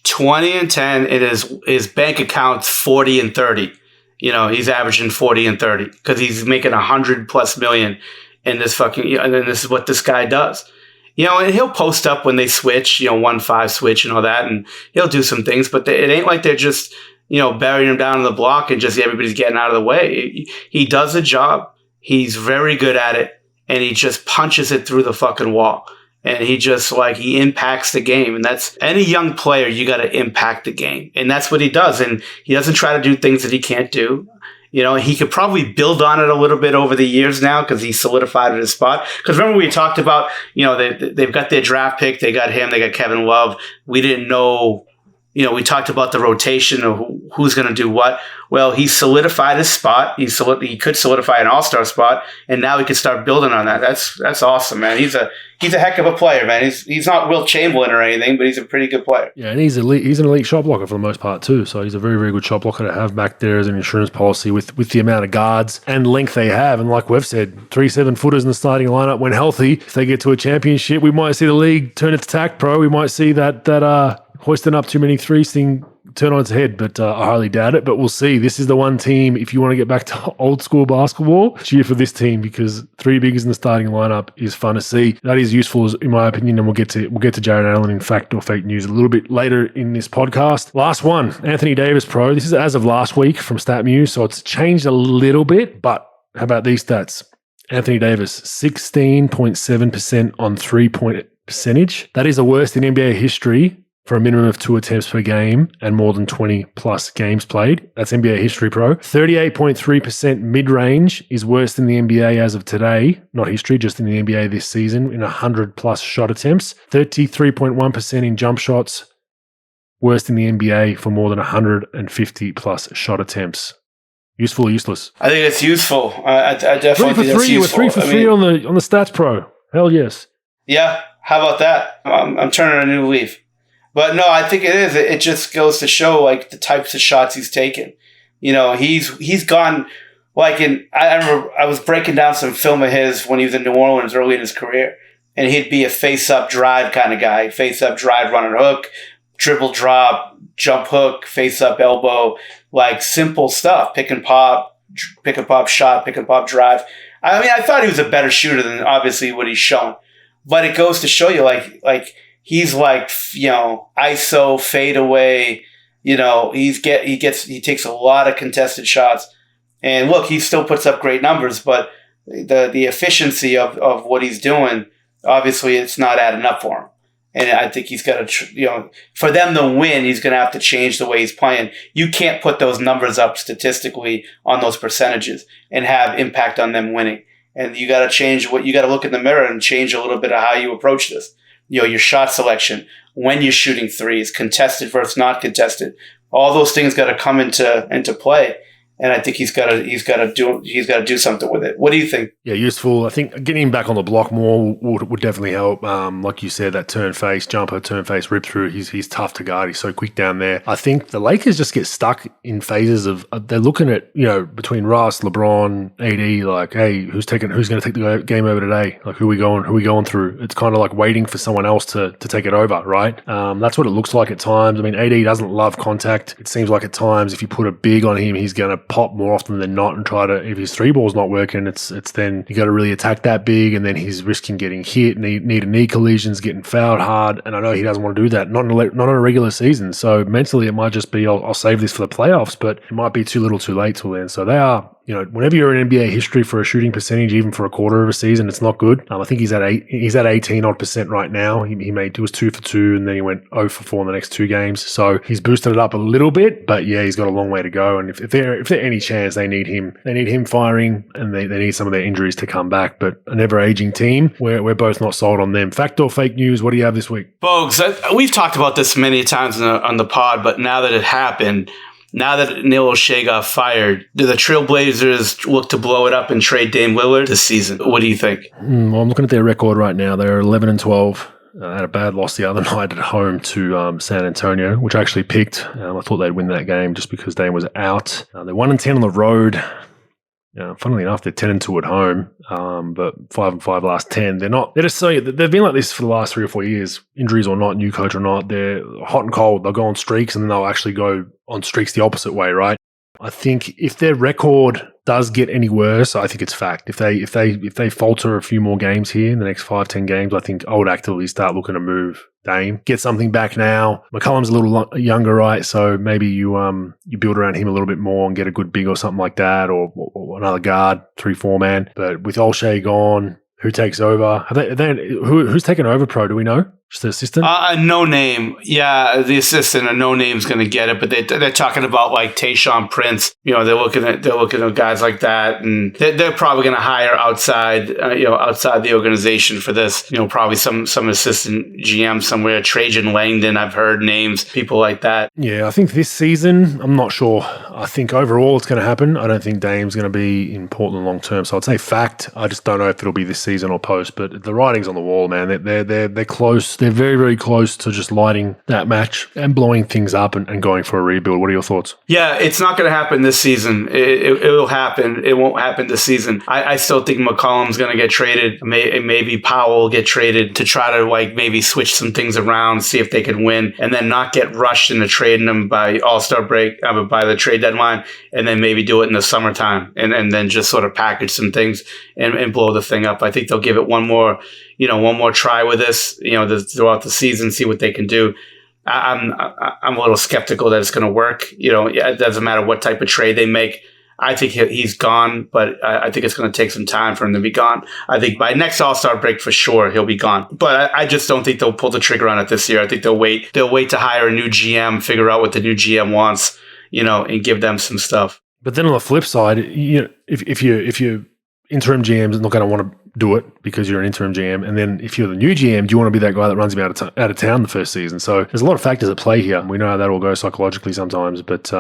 [SPEAKER 2] 20 and 10, it is his bank account's 40 and 30. He's averaging 40 and 30 because he's making $100+ million in this fucking, and then this is what this guy does. And he'll post up when they switch, 1-5 switch and all that, and he'll do some things, but it ain't like they're just, burying him down on the block and just everybody's getting out of the way. He does a job. He's very good at it, and he just punches it through the fucking wall. And he just he impacts the game. And that's any young player, you got to impact the game. And that's what he does. And he doesn't try to do things that he can't do. He could probably build on it a little bit over the years now because he solidified his spot. Because remember we talked about, they've got their draft pick. They got him. They got Kevin Love. We didn't know, we talked about the rotation of who's going to do what. Well, he solidified his spot. He could solidify an all-star spot. And now he could start building on that. That's awesome, man. He's a heck of a player, man. He's not Wilt Chamberlain or anything, but he's a pretty good player.
[SPEAKER 1] Yeah, and he's an elite shot blocker for the most part too. So he's a very, very good shot blocker to have back there as an insurance policy with the amount of guards and length they have. And like we've said, 3 7-footers in the starting lineup when healthy. If they get to a championship, we might see the league turn its tack, pro. We might see that hoisting up too many threes thing turn on its head, but I highly doubt it. But we'll see. This is the one team, if you want to get back to old school basketball, cheer for this team because 3 biggers in the starting lineup is fun to see. That is useful, in my opinion, and we'll get to Jared Allen in fact or fake news a little bit later in this podcast. Last one, Anthony Davis, pro. This is as of last week from StatMuse, so it's changed a little bit, but how about these stats? Anthony Davis, 16.7% on 3-point percentage. That is the worst in NBA history for a minimum of 2 attempts per game and more than 20 plus games played. That's NBA history, pro. 38.3% mid-range is worse than the NBA as of today, not history, just in the NBA this season, in 100 plus shot attempts. 33.1% in jump shots, worse than the NBA for more than 150 plus shot attempts. Useful or useless?
[SPEAKER 2] I think it's useful. I definitely think it's useful.
[SPEAKER 1] We're 3 for 3 on the stats, pro. Hell yes.
[SPEAKER 2] Yeah, how about that? I'm turning a new leaf. But no, I think it is. It just goes to show like the types of shots he's taken. You know, he's gone like I remember I was breaking down some film of his when he was in New Orleans early in his career, and he'd be a face-up drive kind of guy, face-up drive, run and hook, dribble drop, jump hook, face-up elbow, like simple stuff, pick and pop shot, pick and pop drive. I mean, I thought he was a better shooter than obviously what he's shown, but it goes to show you like he's like, you know, ISO fade away, you know, he takes a lot of contested shots, and look, he still puts up great numbers, but the efficiency of what he's doing, obviously it's not adding up for him. And I think he's got to, you know, for them to win, he's going to have to change the way he's playing. You can't put those numbers up statistically on those percentages and have impact on them winning. And you got to change you got to look in the mirror and change a little bit of how you approach this. You know, your shot selection, when you're shooting threes, contested versus not contested. All those things got to come into play. And I think he's got to do something with it. What do you think?
[SPEAKER 1] Yeah, useful. I think getting him back on the block more would definitely help. Like you said, that turn face jumper, turn face rip through. He's tough to guard. He's so quick down there. I think the Lakers just get stuck in phases of they're looking at, you know, between Russ, LeBron, AD, like, hey, who's going to take the game over today? Like, who are we going through? It's kind of like waiting for someone else to take it over, right? That's what it looks like at times. I mean, AD doesn't love contact. It seems like at times if you put a big on him, he's going to pop more often than not and try to, if his 3 ball's not working, it's then you got to really attack that big, and then he's risking getting hit, knee collisions, getting fouled hard, and I know he doesn't want to do that, not on a regular season. So mentally it might just be I'll save this for the playoffs, but it might be too little too late till then. So they are, you know, whenever you're in NBA history for a shooting percentage, even for a quarter of a season, it's not good. I think he's at 18% right now. He was 2 for 2, and then he went 0 for 4 in the next 2 games. So he's boosted it up a little bit, but yeah, he's got a long way to go. And if they're any chance, they need him firing, and they need some of their injuries to come back. But an ever-aging team, we're both not sold on them. Fact or fake news? What do you have this week?
[SPEAKER 2] Bogues, we've talked about this many times on the pod, but now that it happened, now that Neil O'Shea got fired, do the Trailblazers look to blow it up and trade Dame Lillard this season? What do you think?
[SPEAKER 1] Well, I'm looking at their record right now. They're 11-12. Had a bad loss the other night at home to San Antonio, which I actually picked. I thought they'd win that game just because Dame was out. They're 1-10 on the road. Funnily enough, they're 10-2 at home, but 5-5 last 10. They've been like this for the last 3 or 4 years, injuries or not, new coach or not. They're hot and cold. They'll go on streaks, and then they'll actually go on streaks the opposite way, right? I think if their record does get any worse, I think it's fact. If they falter a few more games here in the next 5-10 games, I think I would actively start looking to move Dame. Get something back now. McCollum's a little younger, right? So maybe you build around him a little bit more and get a good big or something like that, or another guard, 3-4 man. But with O'Shea gone, who takes over? Who's taken over, pro? Do we know? Just the assistant?
[SPEAKER 2] No name. Yeah, the assistant, a no name's going to get it. But they're talking about like Tayshaun Prince. You know, they're looking at guys like that, and they're probably going to hire outside the organization for this. You know, probably some assistant GM somewhere. Trajan Langdon, I've heard names, people like that.
[SPEAKER 1] Yeah, I think this season, I'm not sure. I think overall it's going to happen. I don't think Dame's going to be in Portland long term. So I'd say fact. I just don't know if it'll be this season or post. But the writing's on the wall, man. They're close. They're very, very close to just lighting that match and blowing things up and going for a rebuild. What are your thoughts?
[SPEAKER 2] Yeah, it's not going to happen this season. It will happen. It won't happen this season. I still think McCollum's going to get traded. Maybe Powell will get traded to try to like maybe switch some things around, see if they can win, and then not get rushed into trading them by All-Star break, by the trade deadline, and then maybe do it in the summertime, and then just sort of package some things and blow the thing up. I think they'll give it one more try with this, throughout the season, see what they can do. I'm a little skeptical that it's going to work. It doesn't matter what type of trade they make. I think he's gone, but I think it's going to take some time for him to be gone. I think by next All-Star break, for sure, he'll be gone. But I just don't think they'll pull the trigger on it this year. I think they'll wait. They'll wait to hire a new GM, figure out what the new GM wants, and give them some stuff.
[SPEAKER 1] But then on the flip side, if you're interim GM's not going to want to do it because you're an interim GM, and then if you're the new GM, do you want to be that guy that runs him out of town the first season? So there's a lot of factors at play here. We know how that all goes psychologically sometimes, but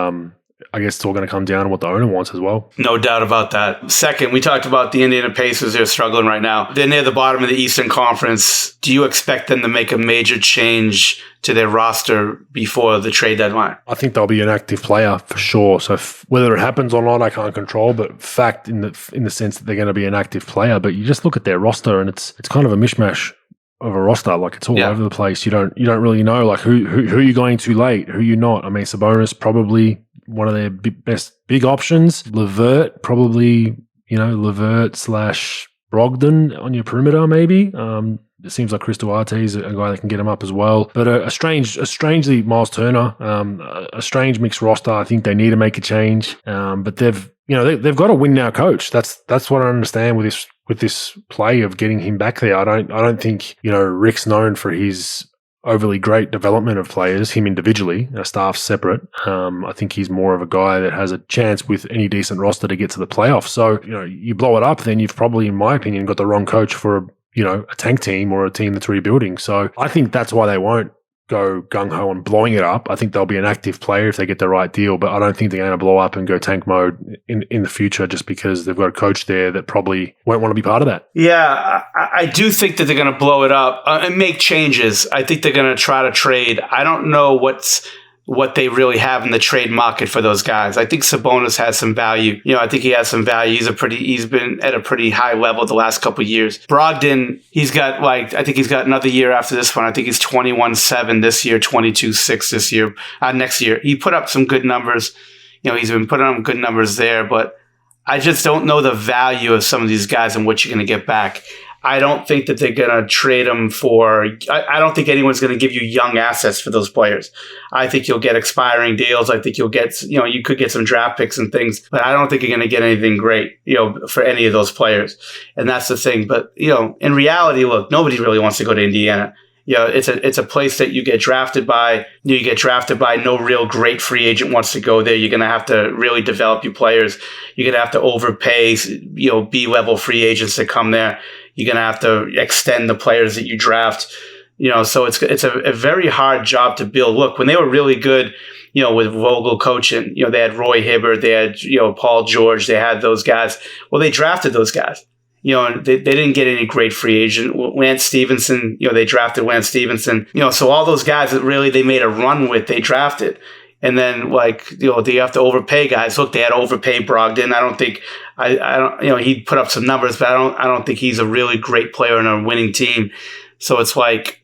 [SPEAKER 1] I guess it's all going to come down to what the owner wants as well.
[SPEAKER 2] No doubt about that. Second, we talked about the Indiana Pacers. They're struggling right now. They're near the bottom of the Eastern Conference. Do you expect them to make a major change to their roster before the trade deadline?
[SPEAKER 1] I think they'll be an active player for sure. So whether it happens or not, I can't control. But fact in the sense that they're going to be an active player. But you just look at their roster, and it's kind of a mishmash of a roster. Like, it's all over the place. You don't really know like who you're going to late, who you're not. I mean, Sabonis probably one of their best big options. Levert probably, Levert / Brogdon on your perimeter maybe. It seems like Chris Duarte is a guy that can get him up as well. But a strangely Miles Turner, a strange mixed roster. I think they need to make a change. But they've got a win now coach. That's what I understand with this play of getting him back there. I don't think Rick's known for his overly great development of players, him individually, staff's separate. I think he's more of a guy that has a chance with any decent roster to get to the playoffs. So, you blow it up, then you've probably, in my opinion, got the wrong coach for a tank team or a team that's rebuilding. So I think that's why they won't go gung-ho on blowing it up. I think they'll be an active player if they get the right deal, but I don't think they're going to blow up and go tank mode in the future just because they've got a coach there that probably won't want to be part of that.
[SPEAKER 2] Yeah, I do think that they're going to blow it up and make changes. I think they're going to try to trade. I don't know what they really have in the trade market for those guys. I think Sabonis has some value. I think he has some value. He's been at a pretty high level the last couple of years. Brogdon, I think he's got another year after this one. I think he's 21-7 this year, 22-6 this year. Next year, he put up some good numbers. He's been putting up good numbers there, but I just don't know the value of some of these guys and what you're going to get back. I don't think that they're going to trade them for – I don't think anyone's going to give you young assets for those players. I think you'll get expiring deals. I think you'll get – you could get some draft picks and things, but I don't think you're going to get anything great, for any of those players. And that's the thing. But, in reality, look, nobody really wants to go to Indiana. It's a place that you get drafted by. You get drafted by. No real great free agent wants to go there. You're going to have to really develop your players. You're going to have to overpay, B-level free agents to come there. You're going to have to extend the players that you draft. So it's a very hard job to build. Look, when they were really good, with Vogel coaching, they had Roy Hibbert, they had, Paul George, they had those guys. Well, they drafted those guys. And they didn't get any great free agent. Lance Stevenson, they drafted Lance Stevenson. So all those guys that really they made a run with, they drafted. And then they have to overpay guys. Look, they had to overpay Brogdon. I don't think he put up some numbers, but I don't think he's a really great player in a winning team. So it's like,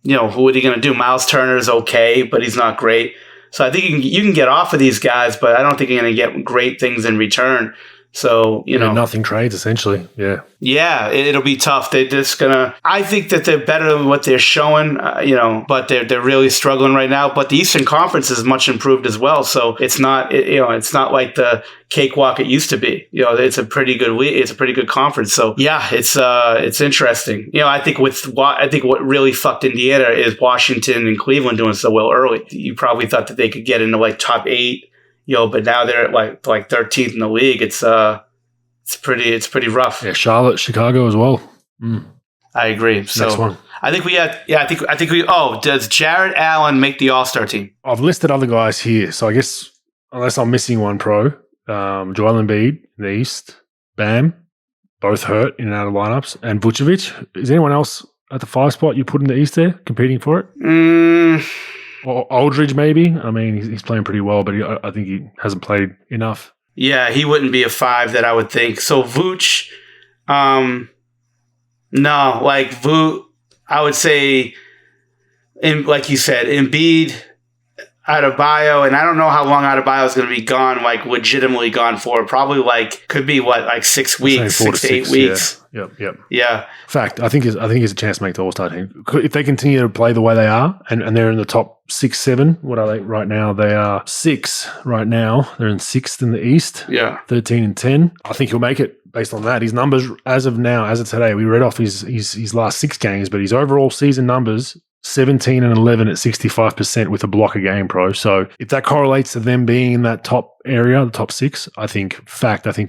[SPEAKER 2] who are you going to do? Miles Turner is okay, but he's not great. So I think you can get off of these guys, but I don't think you're going to get great things in return. So,
[SPEAKER 1] nothing trades essentially. Yeah.
[SPEAKER 2] Yeah, it'll be tough. They're just I think that they're better than what they're showing, but they're really struggling right now. But the Eastern Conference is much improved as well. So it's not, it's not like the cakewalk it used to be. It's a pretty good league. It's a pretty good conference. So yeah, it's interesting. I think what really fucked Indiana is Washington and Cleveland doing so well early. You probably thought that they could get into like top 8. But now they're at like 13th in the league. It's pretty rough.
[SPEAKER 1] Yeah, Charlotte, Chicago as well.
[SPEAKER 2] I agree. So
[SPEAKER 1] next one.
[SPEAKER 2] I think we does Jarrett Allen make the All-Star team?
[SPEAKER 1] I've listed other guys here, so I guess unless I'm missing one pro, Joel Embiid in the East, Bam, both hurt in and out of lineups, and Vucevic. Is anyone else at the 5 spot you put in the East there competing for it? Or Aldridge maybe? I mean, he's playing pretty well, but I think he hasn't played enough.
[SPEAKER 2] Yeah, he wouldn't be a 5 that I would think. So Vooch, no, like Vooch, I would say, like you said, Embiid, Adebayo, and I don't know how long Adebayo is going to be gone, like legitimately gone for. Probably could be 6 weeks, 6 to 8 weeks.
[SPEAKER 1] Yeah. Yep.
[SPEAKER 2] Yeah.
[SPEAKER 1] In fact, I think he's a chance to make the All-Star team. If they continue to play the way they are, and they're in the top 6, 7, what are they right now? They are 6 right now. They're in 6th in the East.
[SPEAKER 2] Yeah.
[SPEAKER 1] 13 and 10. I think he'll make it based on that. His numbers as of now, as of today, we read off his last 6 games, but his overall season numbers, 17 and 11 at 65% with a block a game, pro. So if that correlates to them being in that top area, the top 6, I think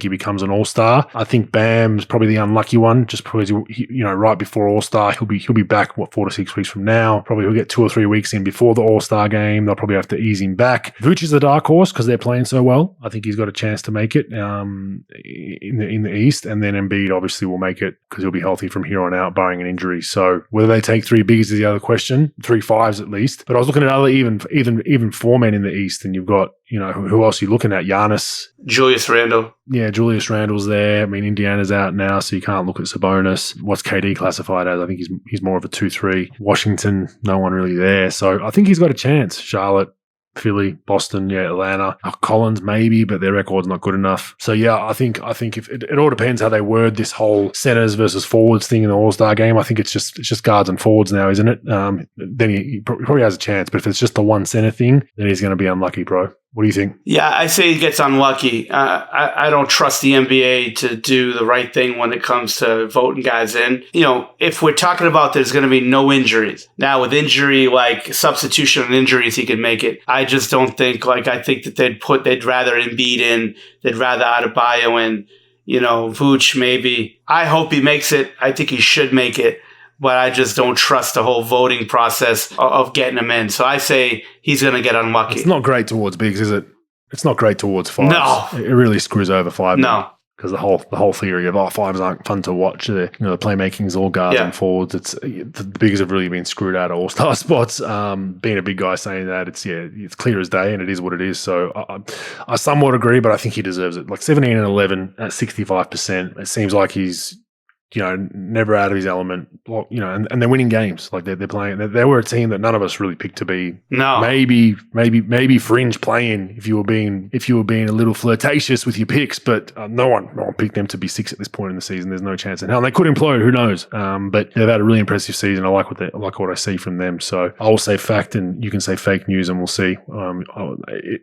[SPEAKER 1] he becomes an All-Star. I think Bam's probably the unlucky one, just because right before All-Star, he'll be back 4 to 6 weeks from now. Probably he'll get 2 or 3 weeks in before the All-Star game. They'll probably have to ease him back. Vooch is the dark horse because they're playing so well. I think he's got a chance to make it in the East, and then Embiid obviously will make it because he'll be healthy from here on out, barring an injury. So whether they take 3 biggies is the other question, 3 5s at least. But I was looking at other even 4 men in the East, and you've got who else are you looking at? Giannis.
[SPEAKER 2] Julius Randle.
[SPEAKER 1] Yeah, Julius Randle's there. I mean, Indiana's out now, so you can't look at Sabonis. What's KD classified as? I think he's more of a 2-3. Washington, no one really there. So I think he's got a chance. Charlotte, Philly, Boston, Atlanta. Collins maybe, but their record's not good enough. So I think if it all depends how they word this whole centers versus forwards thing in the All-Star game. I think it's just guards and forwards now, isn't it? Then he probably has a chance, but if it's just the one center thing, then he's going to be unlucky, bro. What do you think?
[SPEAKER 2] Yeah, I say he gets unlucky. I don't trust the NBA to do the right thing when it comes to voting guys in. If we're talking about there's going to be no injuries. Now, with injury, like substitution and injuries, he can make it. I just don't think, I think that they'd rather Embiid in, they'd rather Adebayo in, Vooch maybe. I hope he makes it. I think he should make it. But I just don't trust the whole voting process of getting him in. So I say he's going to get unlucky.
[SPEAKER 1] It's not great towards bigs, is it? It's not great towards 5s.
[SPEAKER 2] No.
[SPEAKER 1] It really screws over 5.
[SPEAKER 2] No.
[SPEAKER 1] Because the whole theory of 5s aren't fun to watch. The playmaking is all guards and forwards. It's the bigs have really been screwed out of All-Star spots. Being a big guy saying that, it's clear as day, and it is what it is. So I somewhat agree, but I think he deserves it. 17 and 11 at 65%. It seems like he's never out of his element, and they're winning games. They're playing. They were a team that none of us really picked to be.
[SPEAKER 2] No,
[SPEAKER 1] maybe fringe playing if you were being a little flirtatious with your picks, but no one picked them to be 6 at this point in the season. There's no chance in hell. And they could implode. Who knows? But they've had a really impressive season. I like what I see from them. So I will say fact, and you can say fake news, and we'll see.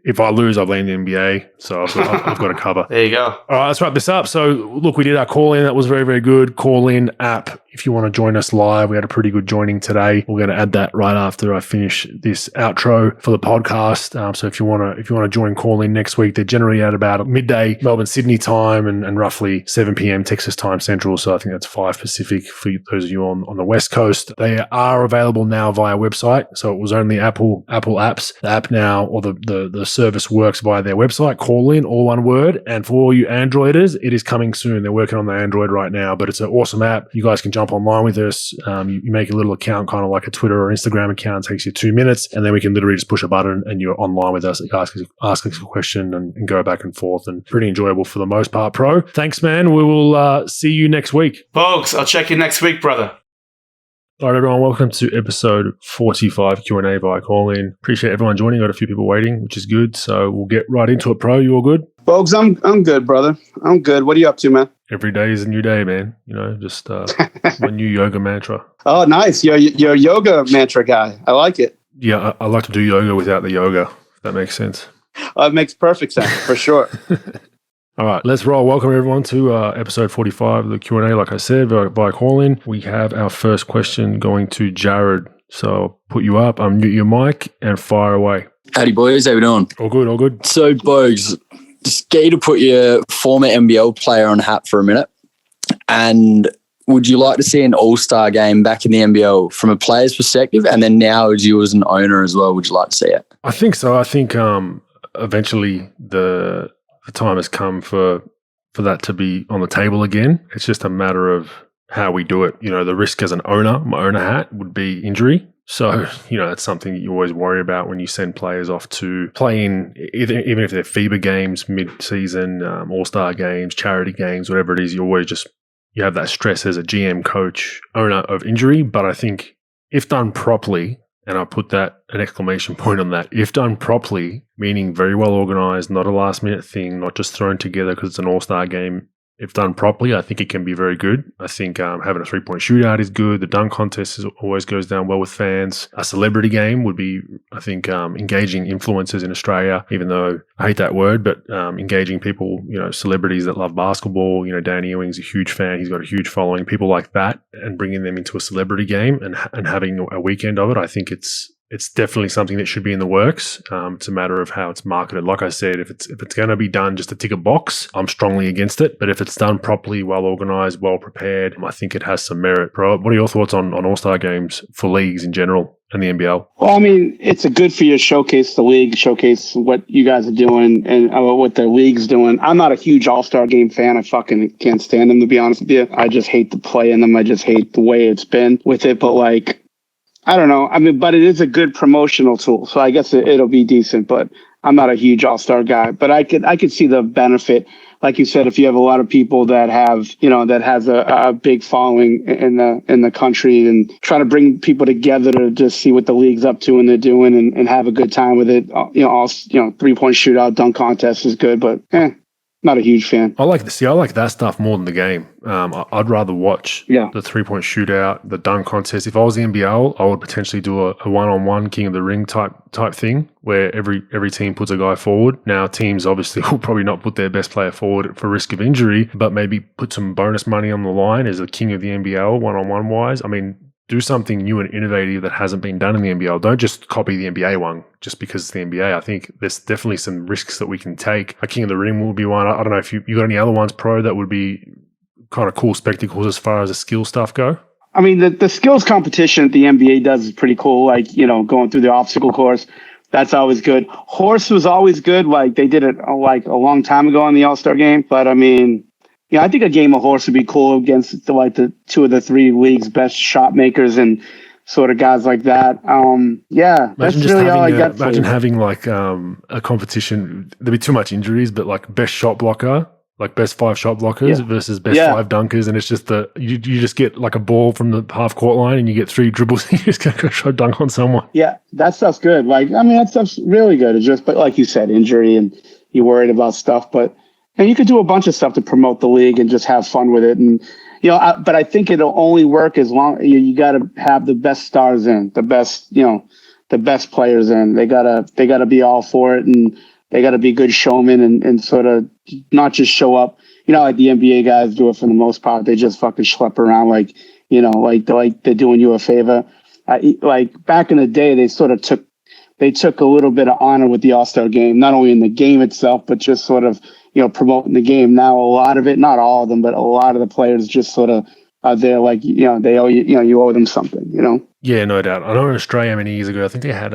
[SPEAKER 1] If I lose, I blame the NBA. So I've got to cover.
[SPEAKER 2] There you go.
[SPEAKER 1] All right, let's wrap this up. So look, we did our call in. That was very, very good. Call-in app if you want to join us live. We had a pretty good joining today. We're going to add that right after I finish this outro for the podcast. So if you want to join call-in next week, they're generally at about midday Melbourne, Sydney time and roughly 7 p.m. Texas time central. So I think that's 5 Pacific for those of you on the West Coast. They are available now via website. So it was only Apple apps. The app now, or the service works via their website, Call-in, all one word. And for all you Androiders, it is coming soon. They're working on the Android right now, but it's an awesome app. You guys can jump online with us. You make a little account, kind of like a Twitter or Instagram account. It takes you 2 minutes, and then we can literally just push a button and you're online with us. Ask us a question and go back and forth, and pretty enjoyable for the most part, pro. Thanks, man. We will see you next week.
[SPEAKER 2] Folks, I'll check you next week, brother.
[SPEAKER 1] All right, everyone. Welcome to episode 45 Q&A via call-in. Appreciate everyone joining. Got a few people waiting, which is good. So we'll get right into it, pro. You all good?
[SPEAKER 3] Bogues, I'm good, brother. I'm good. What are you up to, man?
[SPEAKER 1] Every day is a new day, man. Just my new yoga mantra.
[SPEAKER 3] Oh, nice. You're a yoga mantra guy. I like it.
[SPEAKER 1] Yeah, I like to do yoga without the yoga, if that makes sense.
[SPEAKER 3] It makes perfect sense, for sure.
[SPEAKER 1] All right, let's roll. Welcome, everyone, to episode 45 of the Q&A. Like I said, by call-in, we have our first question going to Jared. So I'll put you up, unmute your mic, and fire away.
[SPEAKER 4] Howdy, boys. How we doing?
[SPEAKER 1] All good, all good.
[SPEAKER 4] So, Bogues, just get you to put your former NBL player on hat for a minute. And would you like to see an all-star game back in the NBL from a player's perspective? And then now, as you as an owner as well, would you like to see it?
[SPEAKER 1] I think so. I think eventually the time has come for that to be on the table again. It's just a matter of how we do it. The risk as an owner, my owner hat, would be injury. So, that's something that you always worry about when you send players off to play in, even if they're FIBA games, mid-season, all-star games, charity games, whatever it is, you have that stress as a GM, coach, owner of injury. But I think if done properly, and I put an exclamation point on that, if done properly, meaning very well organized, not a last-minute thing, not just thrown together because it's an all-star game. If done properly, I think it can be very good. I think having a three-point shootout is good. The dunk contest always goes down well with fans. A celebrity game would be, I think, engaging influencers in Australia, even though I hate that word, but engaging people, celebrities that love basketball. Danny Ewing's a huge fan. He's got a huge following. People like that, and bringing them into a celebrity game and having a weekend of it, I think it's definitely something that should be in the works. It's a matter of how it's marketed. Like I said, if it's going to be done just to tick a box, I'm strongly against it. But if it's done properly, well organized, well prepared, I think it has some merit. Bro, what are your thoughts on All-Star games for leagues in general and the NBL?
[SPEAKER 3] Well, I mean, it's a good for you to showcase the league, showcase what you guys are doing and what the league's doing. I'm not a huge All-Star game fan. I fucking can't stand them, to be honest with you. I just hate the play in them. I just hate the way it's been with it. But I don't know. I mean, but it is a good promotional tool, so I guess it'll be decent. But I'm not a huge All-Star guy. But I could see the benefit, like you said, if you have a lot of people that have, that has a big following in the country, and try to bring people together to just see what the league's up to and they're doing, and have a good time with it. Three-point shootout, dunk contest is good, but not a huge fan.
[SPEAKER 1] I like that stuff more than the game. I'd rather watch the three-point shootout, the dunk contest. If I was the NBL, I would potentially do a one-on-one King of the Ring type thing where every team puts a guy forward. Now, teams obviously will probably not put their best player forward for risk of injury, but maybe put some bonus money on the line as a King of the NBL one-on-one wise. I mean, do something new and innovative that hasn't been done in the NBL. Don't just copy the NBA one just because it's the NBA. I think there's definitely some risks that we can take. A King of the Ring will be one. I don't know if you got any other ones, Pro, that would be kind of cool spectacles as far as the skill stuff go.
[SPEAKER 3] I mean, the skills competition that the NBA does is pretty cool. Going through the obstacle course, that's always good. Horse was always good. They did it a long time ago in the All-Star game. But I mean, I think a game of horse would be cool against the two of the three league's best shot makers and sort of guys like that. That's really all I got.
[SPEAKER 1] Imagine having a competition. There'd be too much injuries, but best shot blocker, best 5 shot blockers versus best 5 dunkers, and it's just you just get a ball from the half court line and you get 3 dribbles and you just go shot dunk on someone.
[SPEAKER 3] Yeah, that stuff's good. That stuff's really good. It's just, but like you said, injury and you're worried about stuff, but. And you could do a bunch of stuff to promote the league and just have fun with it. And, but I think it'll only work as long you got to have the best stars in, the best players in. They gotta be all for it, and they gotta be good showmen and sort of not just show up. Like the NBA guys do it for the most part. They just fucking schlep around like they're doing you a favor. Back in the day, they sort of took a little bit of honor with the All-Star game, not only in the game itself, but just sort of, promoting the game. Now, a lot of it, not all of them, but a lot of the players just sort of are there they owe you, you owe them something,
[SPEAKER 1] Yeah, no doubt. I know in Australia many years ago, I think they had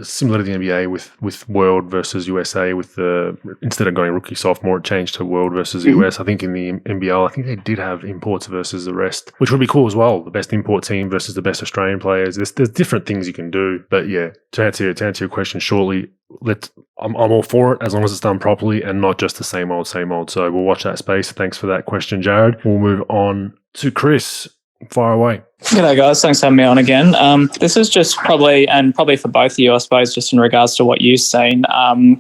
[SPEAKER 1] similar to the NBA with World versus USA. Instead of going rookie sophomore, it changed to World versus US. I think in the NBL, I think they did have imports versus the rest, which would be cool as well. The best import team versus the best Australian players. There's different things you can do, but yeah. To answer your question shortly, I'm all for it as long as it's done properly and not just the same old. So we'll watch that space. Thanks for that question, Jared. We'll move on to Chris. Fire away.
[SPEAKER 5] G'day guys, thanks for having me on again. This is just probably for both of you, I suppose, just in regards to what you've seen.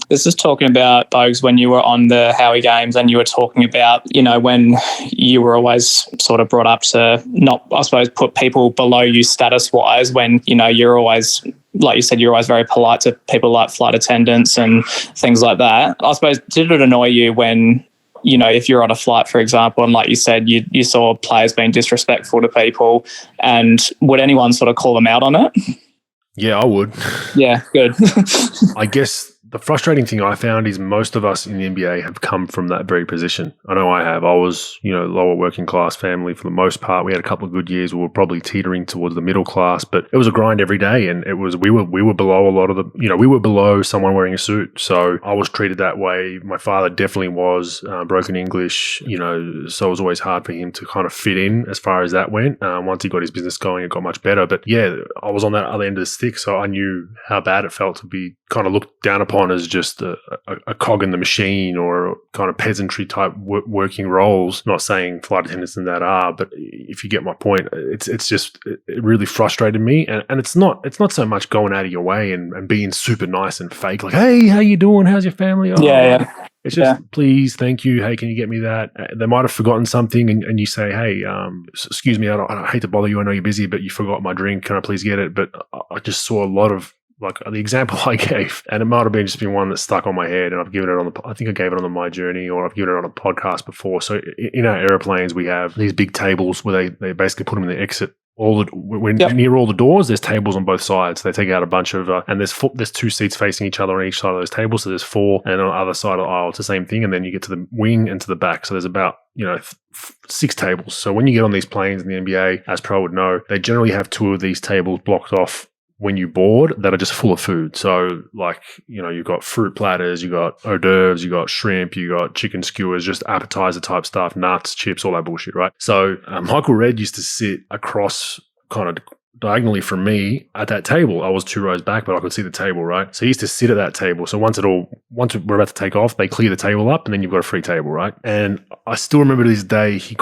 [SPEAKER 5] This is talking about, Bogues, when you were on the Howie Games and you were talking about, when you were always sort of brought up to not, I suppose, put people below you status-wise when, you're always, like you said, you're always very polite to people like flight attendants and things like that. I suppose, did it annoy you when, if you're on a flight, for example, and like you said, you saw players being disrespectful to people, and would anyone sort of call them out on it?
[SPEAKER 1] Yeah, I would.
[SPEAKER 5] Yeah, good.
[SPEAKER 1] I guess the frustrating thing I found is most of us in the NBA have come from that very position. I know I have. I was, lower working class family for the most part. We had a couple of good years. We were probably teetering towards the middle class, but it was a grind every day. And we were below a lot of we were below someone wearing a suit. So I was treated that way. My father definitely was broken English, so it was always hard for him to kind of fit in as far as that went. Once he got his business going, it got much better. But yeah, I was on that other end of the stick. So I knew how bad it felt to be kind of looked down upon as just a cog in the machine or kind of peasantry type working roles. Not saying flight attendants and that are, but if you get my point, it's just, it really frustrated me. And it's not so much going out of your way and being super nice and fake, like, hey, how you doing? How's your family? Oh,
[SPEAKER 5] Yeah.
[SPEAKER 1] It's just, please, thank you. Hey, can you get me that? They might have forgotten something and you say, hey, excuse me, I hate to bother you. I know you're busy, but you forgot my drink. Can I please get it? But I just saw a lot of, like the example I gave, and it might have been just been one that stuck on my head, and I've given it I think I gave it on the My Journey, or I've given it on a podcast before. So in our airplanes, we have these big tables where they basically put them in the exit. Near all the doors, there's tables on both sides. They take out a bunch of, and there's 2 seats facing each other on each side of those tables. So there's 4, and on the other side of the aisle, it's the same thing. And then you get to the wing and to the back. So there's about 6 tables. So when you get on these planes in the NBA, as Pro would know, they generally have 2 of these tables blocked off when you board that are just full of food. So like, you've got fruit platters, you got hors d'oeuvres, you got shrimp, you got chicken skewers, just appetizer type stuff, nuts, chips, all that bullshit, right? So Michael Redd used to sit across kind of diagonally from me at that table. I was 2 rows back, but I could see the table, right? So he used to sit at that table. So once we're about to take off, they clear the table up and then you've got a free table, right? And I still remember to this day, he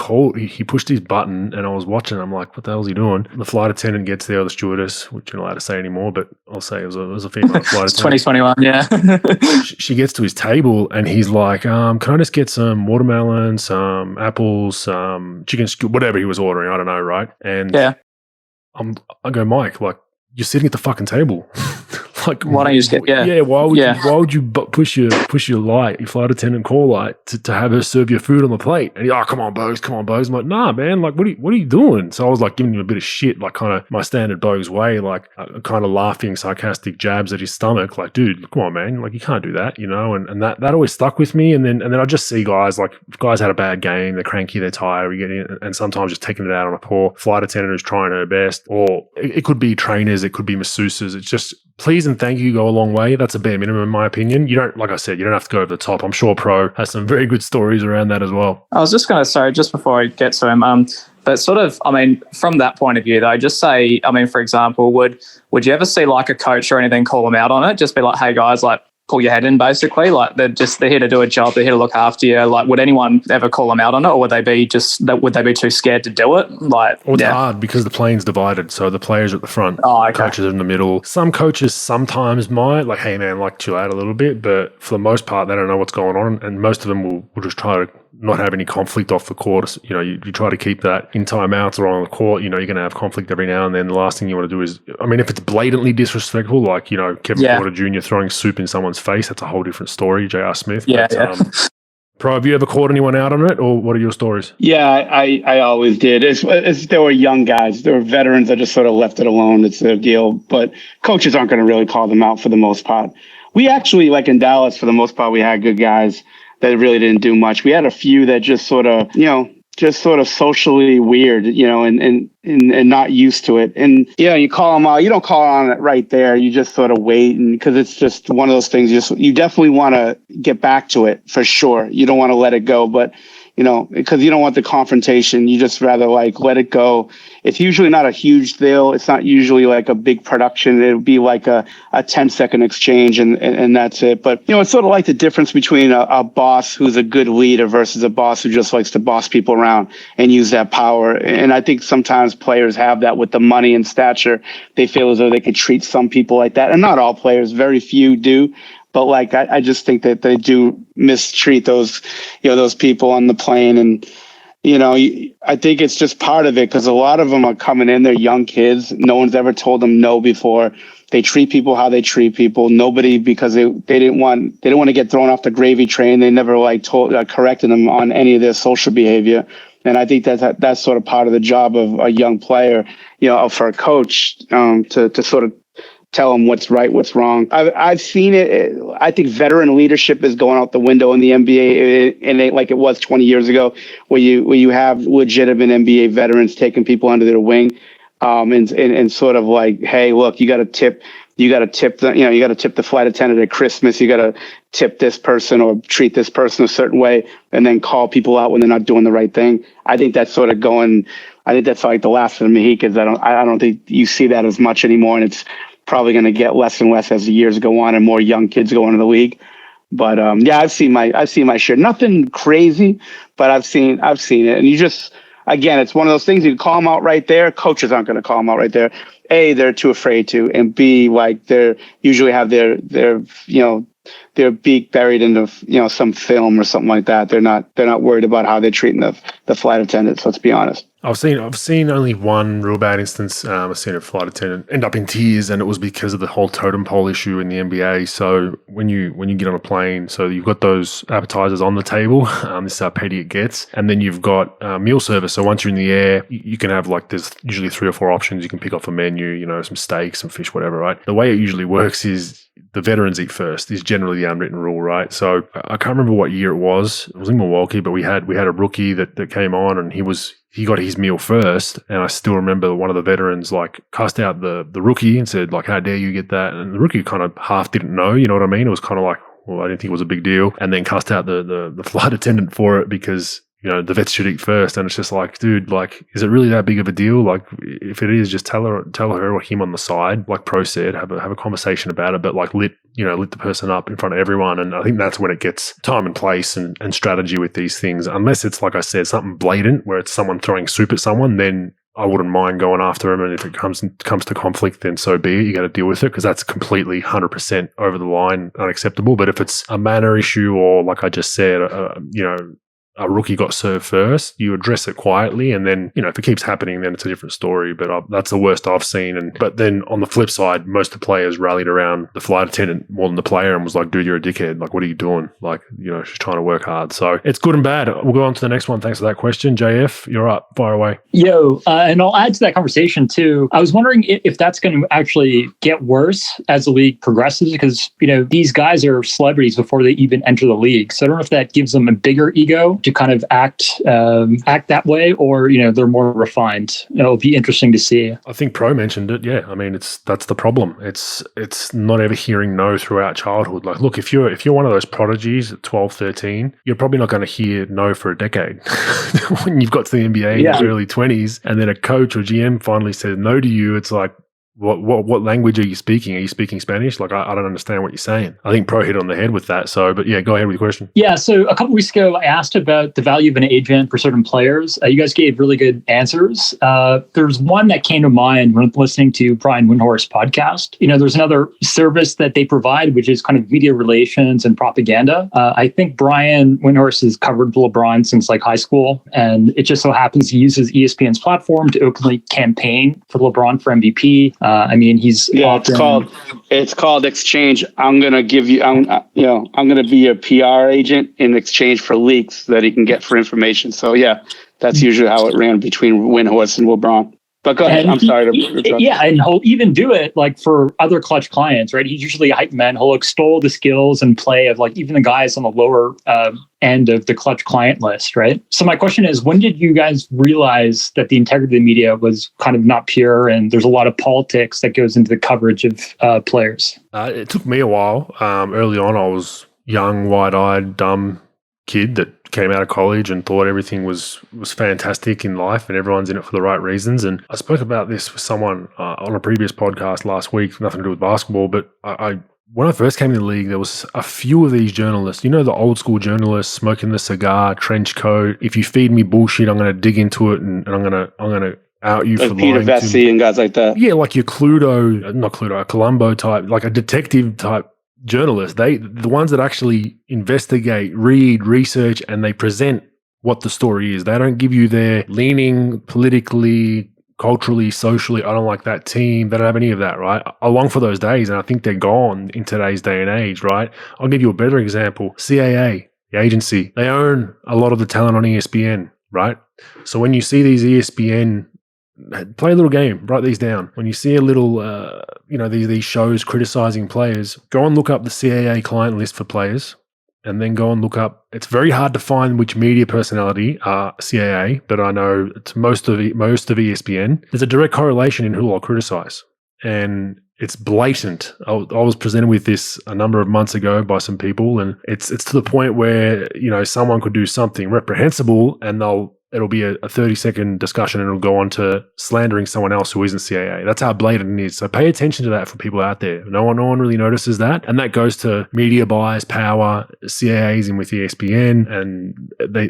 [SPEAKER 1] pushed his button and I was watching. I'm like, what the hell is he doing? The flight attendant gets there, or the stewardess, which you're not allowed to say anymore, but I'll say it was a female flight
[SPEAKER 5] It's
[SPEAKER 1] attendant.
[SPEAKER 5] 2021, yeah.
[SPEAKER 1] She gets to his table and he's like, can I just get some watermelon, some apples, some chicken skewer, whatever he was ordering, I don't know, right? And
[SPEAKER 5] Yeah.
[SPEAKER 1] I go, Mike, like, you're sitting at the fucking table. Like,
[SPEAKER 5] why don't you just get,
[SPEAKER 1] why would you push your flight attendant call light to have her serve your food on the plate? And come on, Bogues. I'm like, nah, man, like, what are you doing? So I was like giving him a bit of shit, like kind of my standard Bogues way, like kind of laughing, sarcastic jabs at his stomach, like, dude, come on, man, like, you can't do that, and that always stuck with me. And then I just see guys, like, if guys had a bad game, they're cranky, they're tired, we get in, and sometimes just taking it out on a poor flight attendant who's trying her best, or it could be trainers, it could be masseuses. It's just, please and thank you go a long way. That's a bare minimum in my opinion. You don't, like I said, you don't have to go over the top. I'm sure Pro has some very good stories around that as well.
[SPEAKER 5] I was just going to say, just before I get to him, but sort of, from that point of view though, just say, for example, would you ever see like a coach or anything call them out on it? Just be like, hey guys, like, pull your head in, basically. Like, they're here to do a job, they're here to look after you. Like, would anyone ever call them out on it, or would they be too scared to do it? Like,
[SPEAKER 1] well, it's hard because the plane's divided, so the players are at the front, coaches are in the middle. Some coaches sometimes might, like, hey man, like, chill out a little bit, but for the most part, they don't know what's going on, and most of them will just try to not have any conflict off the court. You try to keep that in timeouts or on the court. You're going to have conflict every now and then. The last thing you want to do is, if it's blatantly disrespectful, like, Kevin Porter Jr. throwing soup in someone's face, that's a whole different story, J.R. Smith. Pro, have you ever caught anyone out on it, or what are your stories?
[SPEAKER 3] Yeah, I always did. There were young guys. There were veterans that just sort of left it alone. It's their deal. But coaches aren't going to really call them out for the most part. We actually, like in Dallas, for the most part, we had good guys that really didn't do much. We had a few that just sort of socially weird, and not used to it. And you call them out. You don't call on it right there. You just sort of wait, and because it's just one of those things. You definitely want to get back to it for sure. You don't want to let it go, but because you don't want the confrontation. You just rather like let it go. It's usually not a huge deal. It's not usually like a big production. It would be like a 10-second exchange and that's it. But, it's sort of like the difference between a boss who's a good leader versus a boss who just likes to boss people around and use that power. And I think sometimes players have that with the money and stature. They feel as though they could treat some people like that. And not all players, very few do. But like, I just think that they do mistreat those people on the plane. And, I think it's just part of it because a lot of them are coming in. They're young kids. No one's ever told them no before. They treat people how they treat people. Nobody, because they didn't want to get thrown off the gravy train. They never corrected them on any of their social behavior. And I think that's sort of part of the job of a young player, for a coach, to sort of tell them what's right, what's wrong. I've seen it. I think veteran leadership is going out the window in the NBA, and like it was 20 years ago, where you have legitimate NBA veterans taking people under their wing, and sort of like, hey, look, you got to tip the flight attendant at Christmas. You got to tip this person or treat this person a certain way, and then call people out when they're not doing the right thing. I think that's sort of going. I think that's like the last of the Mohicans. I don't think you see that as much anymore, and it's probably going to get less and less as the years go on and more young kids go into the league. But yeah, I've seen my share. Nothing crazy, but I've seen it. And you just, again, it's one of those things. You call them out right there. Coaches aren't going to call them out right there. A, they're too afraid to, and B, like they're usually have their beak buried into some film or something like that. They're not worried about how they're treating the flight attendants. Let's be honest.
[SPEAKER 1] I've seen only one real bad instance. I've seen a flight attendant end up in tears, and it was because of the whole totem pole issue in the NBA. So when you get on a plane, so you've got those appetizers on the table. This is how petty it gets, and then you've got meal service. So once you're in the air, you can have like there's usually 3 or 4 options you can pick off a menu. Some steak, some fish, whatever. Right. The way it usually works is the veterans eat first. Is generally the unwritten rule, right? So I can't remember what year it was. It was in Milwaukee, but we had a rookie that came on, and he got his meal first, and I still remember one of the veterans like cussed out the rookie and said like, how dare you get that? And the rookie kind of half didn't know, you know what I mean? It was kind of like, well, I didn't think it was a big deal. And then cussed out the flight attendant for it because, the vets should eat first. And it's just like, dude, like, is it really that big of a deal? Like, if it is, just tell her or him on the side, like Pro said, have a conversation about it, but like lit the person up in front of everyone. And I think that's when it gets time and place and strategy with these things. Unless it's, like I said, something blatant where it's someone throwing soup at someone, then I wouldn't mind going after him. And if it comes to conflict, then so be it. You got to deal with it because that's completely 100% over the line, unacceptable. But if it's a manner issue or, like I just said, a rookie got served first, you address it quietly, and then, if it keeps happening, then it's a different story. But that's the worst I've seen. But then on the flip side, most of the players rallied around the flight attendant more than the player and was like, dude, you're a dickhead. Like, what are you doing? Like, she's trying to work hard. So it's good and bad. We'll go on to the next one. Thanks for that question. JF, you're up. Fire away.
[SPEAKER 5] Yo, and I'll add to that conversation too. I was wondering if that's going to actually get worse as the league progresses, because, these guys are celebrities before they even enter the league. So I don't know if that gives them a bigger ego to kind of act that way, or they're more refined. It'll be interesting to see.
[SPEAKER 1] I think Pro mentioned it. Yeah, I mean that's the problem. It's not ever hearing no throughout childhood. Like, look, if you're one of those prodigies at 12, 13, you're probably not going to hear no for a decade. When you've got to the NBA in your early 20s, and then a coach or GM finally says no to you, it's like, What language are you speaking? Are you speaking Spanish? Like, I don't understand what you're saying. I think Pro hit on the head with that. So, but yeah, go ahead with your question.
[SPEAKER 5] Yeah. So a couple weeks ago, I asked about the value of an agent for certain players. You guys gave really good answers. There's one that came to mind when listening to Brian Windhorst's podcast. There's another service that they provide, which is kind of media relations and propaganda. I think Brian Windhorst has covered LeBron since like high school. And it just so happens he uses ESPN's platform to openly campaign for LeBron for MVP. He's often...
[SPEAKER 3] it's called exchange. I'm gonna give you, I'm gonna be your PR agent in exchange for leaks that he can get for information. So yeah, that's usually how it ran between Windhorst and LeBron. But go ahead. I'm sorry to interrupt.
[SPEAKER 5] Yeah, and he'll even do it like for other clutch clients, right? He's usually a hype man. He'll extol the skills and play of like even the guys on the lower end of the clutch client list, right? So my question is, when did you guys realize that the integrity of the media was kind of not pure and there's a lot of politics that goes into the coverage of players?
[SPEAKER 1] It took me a while. Early on, I was young, wide-eyed, dumb kid that came out of college and thought everything was fantastic in life and everyone's in it for the right reasons. And I spoke about this with someone on a previous podcast last week, nothing to do with basketball, but when I first came to the league, there was a few of these journalists, the old school journalists smoking the cigar, trench coat. If you feed me bullshit, I'm going to dig into it and I'm going to out you
[SPEAKER 3] like
[SPEAKER 1] for
[SPEAKER 3] Peter
[SPEAKER 1] lying
[SPEAKER 3] Vesey and guys like that.
[SPEAKER 1] Yeah, like your Columbo type, like a detective type journalists, the ones that actually investigate, read, research, and they present what the story is. They don't give you their leaning politically, culturally, socially. I don't like that team. They don't have any of that, right? I long for those days, and I think they're gone in today's day and age, right? I'll give you a better example. CAA, the agency, they own a lot of the talent on ESPN, right? So when you see these ESPN play a little game. Write these down. When you see a little, these shows criticizing players, go and look up the CAA client list for players, and then go and look up. It's very hard to find which media personality are CAA, but I know it's most of ESPN. There's a direct correlation in who I'll criticize, and it's blatant. I was presented with this a number of months ago by some people, and it's to the point where someone could do something reprehensible, and it'll be a 30-second discussion, and it'll go on to slandering someone else who isn't CAA. That's how blatant it is. So pay attention to that for people out there. No one really notices that. And that goes to media bias, power, CAAs in with ESPN, and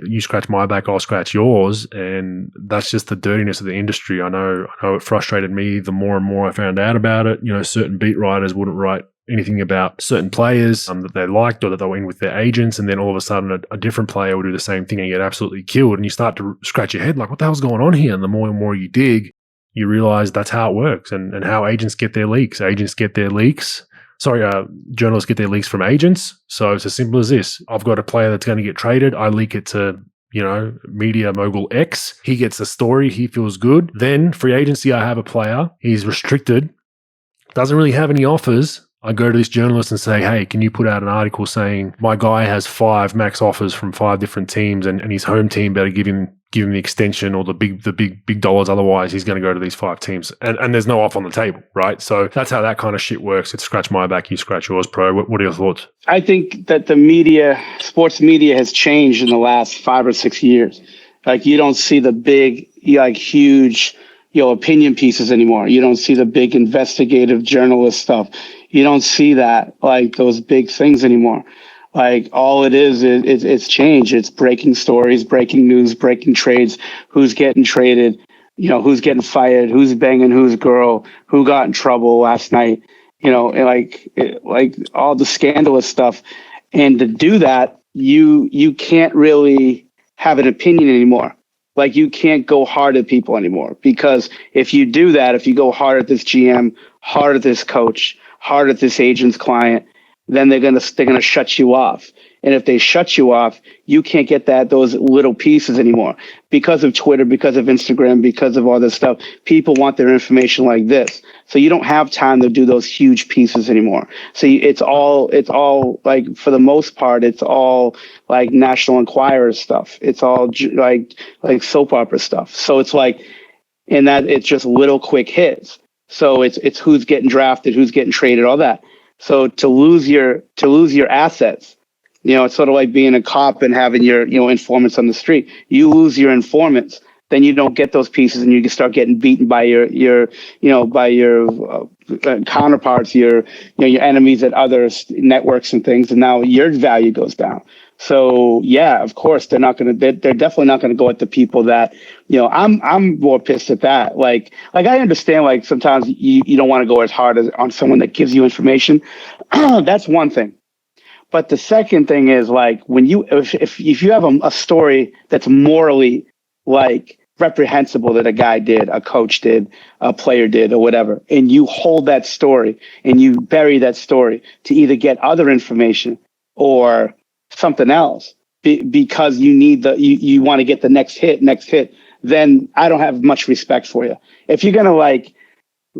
[SPEAKER 1] you scratch my back, I'll scratch yours. And that's just the dirtiness of the industry. I know it frustrated me the more and more I found out about it. Certain beat writers wouldn't write anything about certain players that they liked or that they were in with their agents, and then all of a sudden a different player will do the same thing and get absolutely killed, and you start to scratch your head like, what the hell's going on here? And the more and more you dig, you realize that's how it works, and how agents get their leaks. Journalists get their leaks from agents. So it's as simple as this. I've got a player that's going to get traded. I leak it to media mogul X. He gets a story. He feels good. Then free agency, I have a player. He's restricted. Doesn't really have any offers. I go to this journalist and say, hey, can you put out an article saying my guy has 5 max offers from 5 different teams, and his home team better give him the extension or the big dollars, otherwise he's going to go to these 5 teams, and there's no off on the table, right? So that's how that kind of shit works. It's scratch my back, you scratch yours, pro. What are your thoughts?
[SPEAKER 3] I think that the sports media has changed in the last 5 or 6 years. Like, you don't see the big, huge, opinion pieces anymore. You don't see the big investigative journalist stuff. You don't see that, those big things anymore. All it is it's change. It's breaking stories, breaking news, breaking trades, who's getting traded, who's getting fired, who's banging whose girl, who got in trouble last night, and all the scandalous stuff. And to do that, you can't really have an opinion anymore. You can't go hard at people anymore, because if you do that, if you go hard at this GM, hard at this coach, hard at this agent's client, then they're gonna shut you off. And if they shut you off, you can't get those little pieces anymore, because of Twitter, because of Instagram, because of all this stuff. People want their information like this, so you don't have time to do those huge pieces anymore. So it's all for the most part, it's all National Enquirer stuff. It's all like soap opera stuff. So it's and that it's just little quick hits. So it's who's getting drafted, who's getting traded, all that. So to lose your assets, it's sort of like being a cop and having your informants on the street. You lose your informants, then you don't get those pieces, and you can start getting beaten by your counterparts, your enemies at other networks and things, and now your value goes down. So yeah, of course they're definitely not gonna go at the people that I'm more pissed at that. I understand sometimes you don't want to go as hard as on someone that gives you information. That's one thing. But the second thing is when if you have a story that's morally reprehensible that a guy did, a coach did, a player did, or whatever, and you hold that story and you bury that story to either get other information or something else because you need you want to get the next hit, then I don't have much respect for you. If you're gonna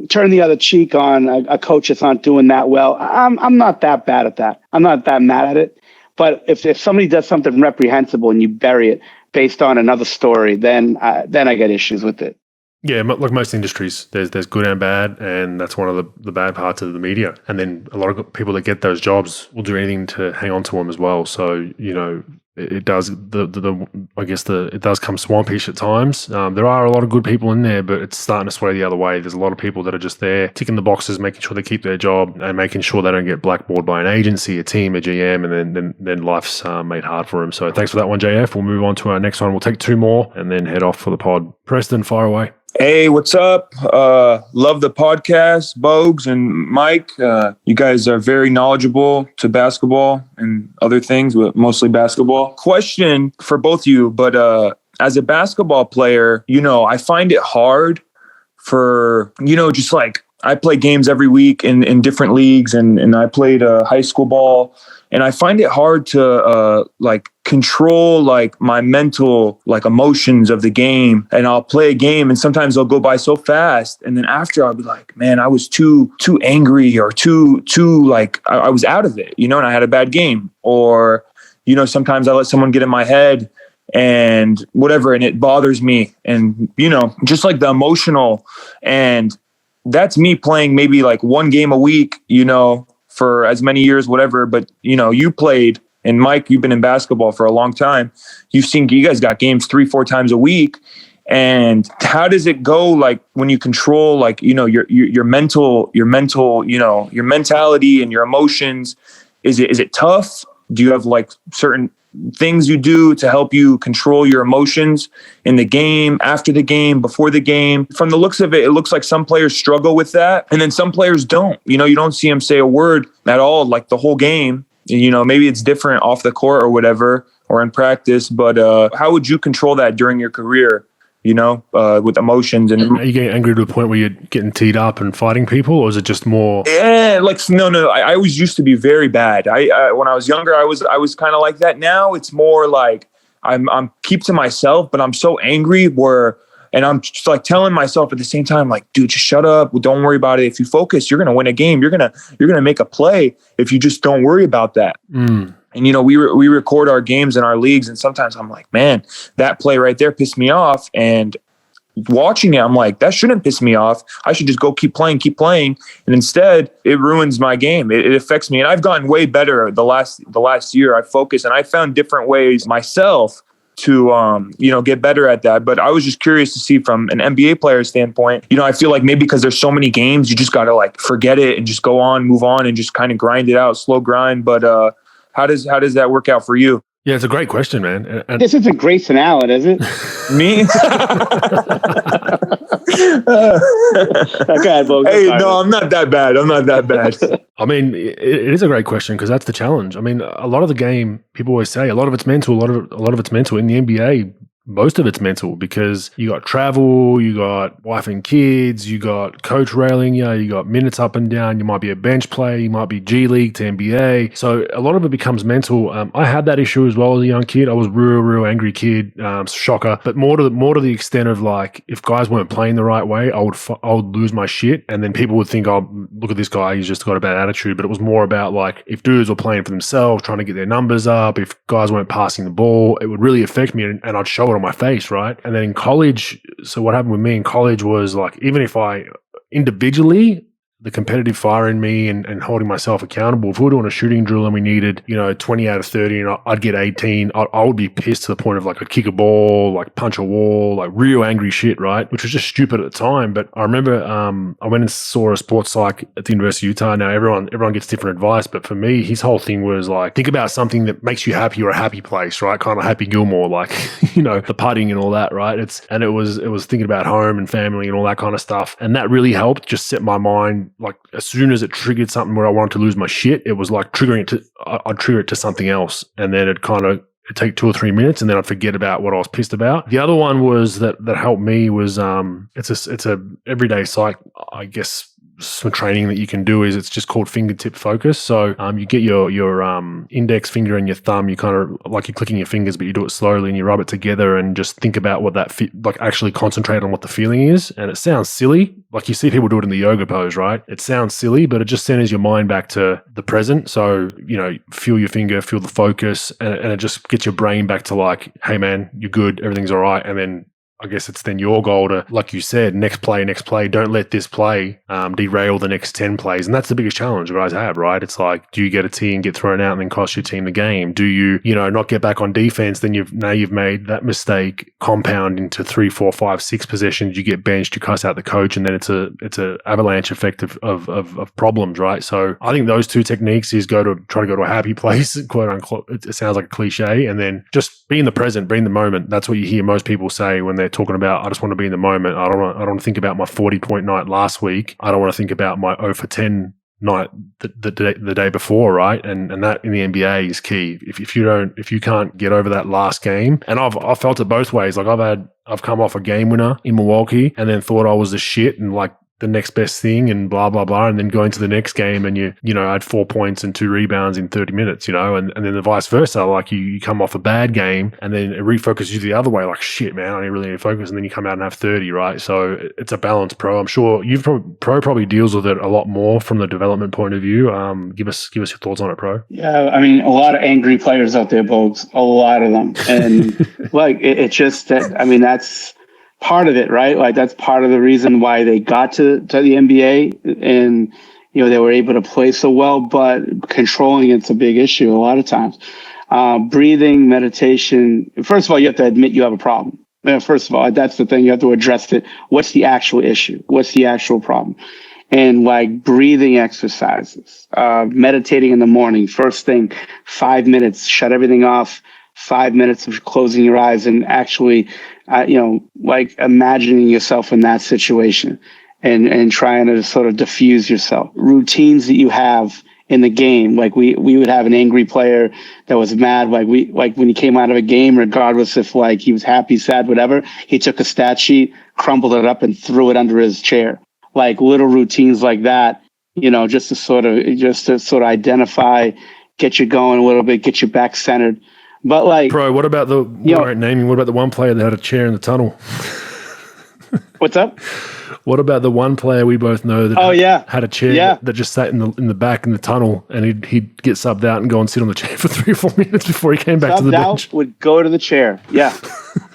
[SPEAKER 3] turn the other cheek on a coach that's not doing that well, I'm not that bad at that. I'm not that mad at it. But if somebody does something reprehensible and you bury it based on another story, then I get issues with it.
[SPEAKER 1] Yeah, like most industries, there's good and bad, and that's one of the bad parts of the media. And then a lot of people that get those jobs will do anything to hang on to them as well. So it does it does come swampish at times. There are a lot of good people in there, but it's starting to sway the other way. There's a lot of people that are just there ticking the boxes, making sure they keep their job and making sure they don't get blackballed by an agency, a team, a GM, and then life's made hard for them. So thanks for that one, JF. We'll move on to our next one. We'll take 2 more and then head off for the pod. Preston, fire away.
[SPEAKER 6] Hey, what's up? Love the podcast, Bogues and Mike. You guys are very knowledgeable to basketball and other things, but mostly basketball. Question for both of you, but as a basketball player, I find it hard for, I play games every week in different leagues, and I played high school ball And I find it hard to like control like my mental like emotions of the game. And I'll play a game and sometimes they'll go by so fast. And then after I'll be like, man, I was too angry or too like I was out of it, and I had a bad game. Or, sometimes I let someone get in my head and whatever, and it bothers me. And, just like the emotional, and that's me playing maybe like one game a week, for as many years, whatever. But, you played, and Mike, you've been in basketball for a long time. You guys got games 3-4 times a week. And how does it go? Like when you control, like, your mental, your mentality and your emotions, is it tough? Do you have like certain things you do to help you control your emotions in the game, after the game, before the game? From the looks of it, it looks like some players struggle with that. And then some players don't, you don't see them say a word at all, like the whole game. Maybe it's different off the court or whatever, or in practice, but how would you control that during your career? With emotions. And
[SPEAKER 1] are you getting angry to a point where you're getting teed up and fighting people, or is it just more?
[SPEAKER 6] Yeah, like no. I always used to be very bad. I when I was younger, I was kind of like that. Now it's more like I'm keep to myself, but I'm so angry and I'm just like telling myself at the same time, like, dude, just shut up. Don't worry about it. If you focus, you're gonna win a game. You're gonna make a play if you just don't worry about that. And, we record our games in our leagues, and sometimes I'm like, man, that play right there pissed me off. And watching it, I'm like, that shouldn't piss me off. I should just go keep playing. And instead, it ruins my game. It affects me. And I've gotten way better the last year. I focused, and I found different ways myself to, get better at that. But I was just curious to see from an NBA player standpoint, I feel like maybe because there's so many games, you just got to like forget it and just go on, move on, and just kind of grind it out, slow grind. But, how does that work out for you?
[SPEAKER 1] Yeah, it's a great question, man. And
[SPEAKER 3] this isn't Grayson Allen, is it?
[SPEAKER 6] Me?
[SPEAKER 3] Okay,
[SPEAKER 6] hey, no, I'm not that bad.
[SPEAKER 1] I mean, it is a great question because that's the challenge. I mean, a lot of the game, people always say, a lot of it's mental. A lot of it's mental in the NBA. Most of it's mental because you got travel, you got wife and kids, you got coach railing you, you got minutes up and down, you might be a bench player, you might be G League to NBA. So a lot of it becomes mental. I had that issue as well as a young kid. I was real angry kid, shocker. But more to the extent of like, if guys weren't playing the right way, I would lose my shit. And then people would think, oh, look at this guy, he's just got a bad attitude. But it was more about like, if dudes were playing for themselves, trying to get their numbers up, if guys weren't passing the ball, it would really affect me, and I'd show it on my face, right? And then in college, so what happened with me in college was like, even if I individually, the competitive fire in me and holding myself accountable, if we were doing a shooting drill and we needed, 20 out of 30 and I'd get 18, I would be pissed to the point of like I'd kick a ball, like punch a wall, like real angry shit, right? Which was just stupid at the time. But I remember I went and saw a sports psych at the University of Utah. Now everyone gets different advice, but for me, his whole thing was like, think about something that makes you happy or a happy place, right? Kind of Happy Gilmore, like, the putting and all that, right? It was thinking about home and family and all that kind of stuff. And that really helped just set my mind. Like as soon as it triggered something where I wanted to lose my shit, it was like I'd trigger it to something else. And then it'd take 2 or 3 minutes and then I'd forget about what I was pissed about. The other one was that helped me was, it's a everyday psych, I guess, some training that you can do is it's just called fingertip focus. So you get your index finger and your thumb, you kind of like you're clicking your fingers, but you do it slowly and you rub it together and just think about what that like actually concentrate on what the feeling is. And it sounds silly, like you see people do it in the yoga pose, right? It sounds silly, but it just centers your mind back to the present. So feel your finger, feel the focus, and it just gets your brain back to like, hey man, you're good, everything's all right. And then I guess it's then your goal to, like you said, next play. Don't let this play derail the next 10 plays. And that's the biggest challenge guys have, right? It's like, do you get a tee and get thrown out and then cost your team the game? Do you, not get back on defense? Then you've made that mistake compound into 3, 4, 5, 6 possessions. You get benched, you cuss out the coach, and then it's a avalanche effect of problems, right? So I think those two techniques is try to go to a happy place, quote unquote. It sounds like a cliche, and then just be in the present, be in the moment. That's what you hear most people say when they're talking about, I just want to be in the moment. I don't want to think about my 40-point night last week. I don't want to think about my 0 for 10 night the day before, right? And that in the NBA is key. If you can't get over that last game, and I've felt it both ways. Like I've come off a game winner in Milwaukee and then thought I was the shit and like the next best thing and blah, blah, blah. And then go into the next game and you had 4 points and 2 rebounds in 30 minutes, and then the vice versa. Like you come off a bad game and then it refocuses you the other way. Like, shit, man, I really need to focus. And then you come out and have 30, right? So it's a balance, Pro. I'm sure Pro probably deals with it a lot more from the development point of view. Give us your thoughts on it, Pro.
[SPEAKER 3] Yeah, I mean, a lot of angry players out there, Bogues. A lot of them. And like, it's just that, I mean, that's part of it, right? Like that's part of the reason why they got to the NBA and, they were able to play so well, but controlling it's a big issue a lot of times. Breathing, meditation. First of all, you have to admit you have a problem. First of all, that's the thing. You have to address it. What's the actual issue? What's the actual problem? And like breathing exercises, meditating in the morning, first thing, 5 minutes, shut everything off, 5 minutes of closing your eyes and actually, like imagining yourself in that situation and trying to sort of diffuse yourself. Routines that you have in the game, like we would have an angry player that was mad, like when he came out of a game, regardless if like he was happy, sad, whatever, he took a stat sheet, crumbled it up and threw it under his chair. Like little routines like that, just to sort of identify, get you going a little bit, get you back centered. But like,
[SPEAKER 1] Pro, what about the what about the one player that had a chair in the tunnel?
[SPEAKER 3] What's up?
[SPEAKER 1] What about the one player we both know that had a chair that just sat in the back in the tunnel, and he'd get subbed out and go and sit on the chair for 3 or 4 minutes before he came back to the bench?
[SPEAKER 3] Would go to the chair. Yeah.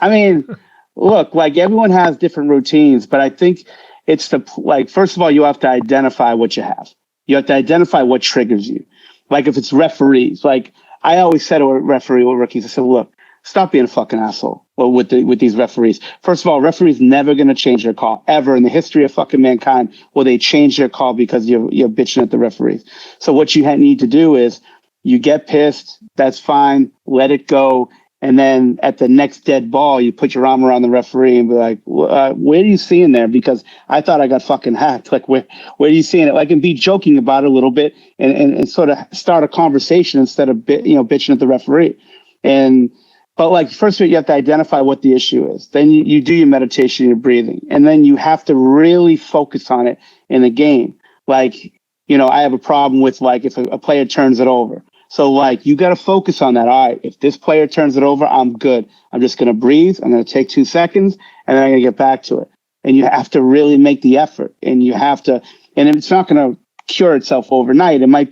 [SPEAKER 3] I mean, look, like everyone has different routines, but I think it's first of all, you have to identify what you have. You have to identify what triggers you. Like if it's referees, like I always said to a referee with rookies, I said, look, stop being a fucking asshole with these referees. First of all, referees never going to change their call ever in the history of fucking mankind. Will they change their call because you're bitching at the referees? So what you need to do is you get pissed. That's fine. Let it go. And then at the next dead ball, you put your arm around the referee and be like, where are you seeing there? Because I thought I got fucking hacked. Like, where are you seeing it? Like, and be joking about it a little bit and sort of start a conversation instead of, bitching at the referee. But like, first of all, you have to identify what the issue is. Then you do your meditation, your breathing, and then you have to really focus on it in the game. Like, I have a problem with like, if a player turns it over. So like, you got to focus on that. All right, if this player turns it over, I'm good. I'm just going to breathe. I'm going to take 2 seconds and then I'm going to get back to it. And you have to really make the effort and it's not going to cure itself overnight. You might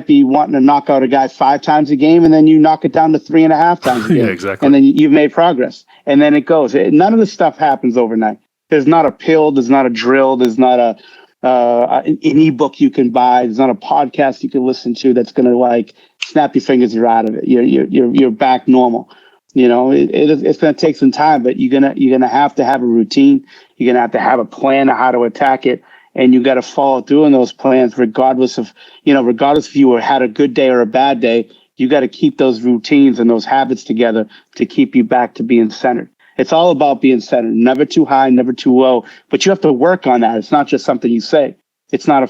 [SPEAKER 3] be wanting to knock out a guy 5 times a game and then you knock it down to 3.5 times a game.
[SPEAKER 1] Yeah, exactly.
[SPEAKER 3] And then you've made progress. And then it goes. None of this stuff happens overnight. There's not a pill. There's not a drill. There's not an ebook you can buy. There's not a podcast you can listen to that's going to like snap your fingers. You're out of it. You're back normal. It's going to take some time, but you're going to have to have a routine. You're going to have a plan of how to attack it. And you got to follow through on those plans, regardless if you had a good day or a bad day. You got to keep those routines and those habits together to keep you back to being centered. It's all about being centered, never too high, never too low. But you have to work on that. It's not just something you say. It's not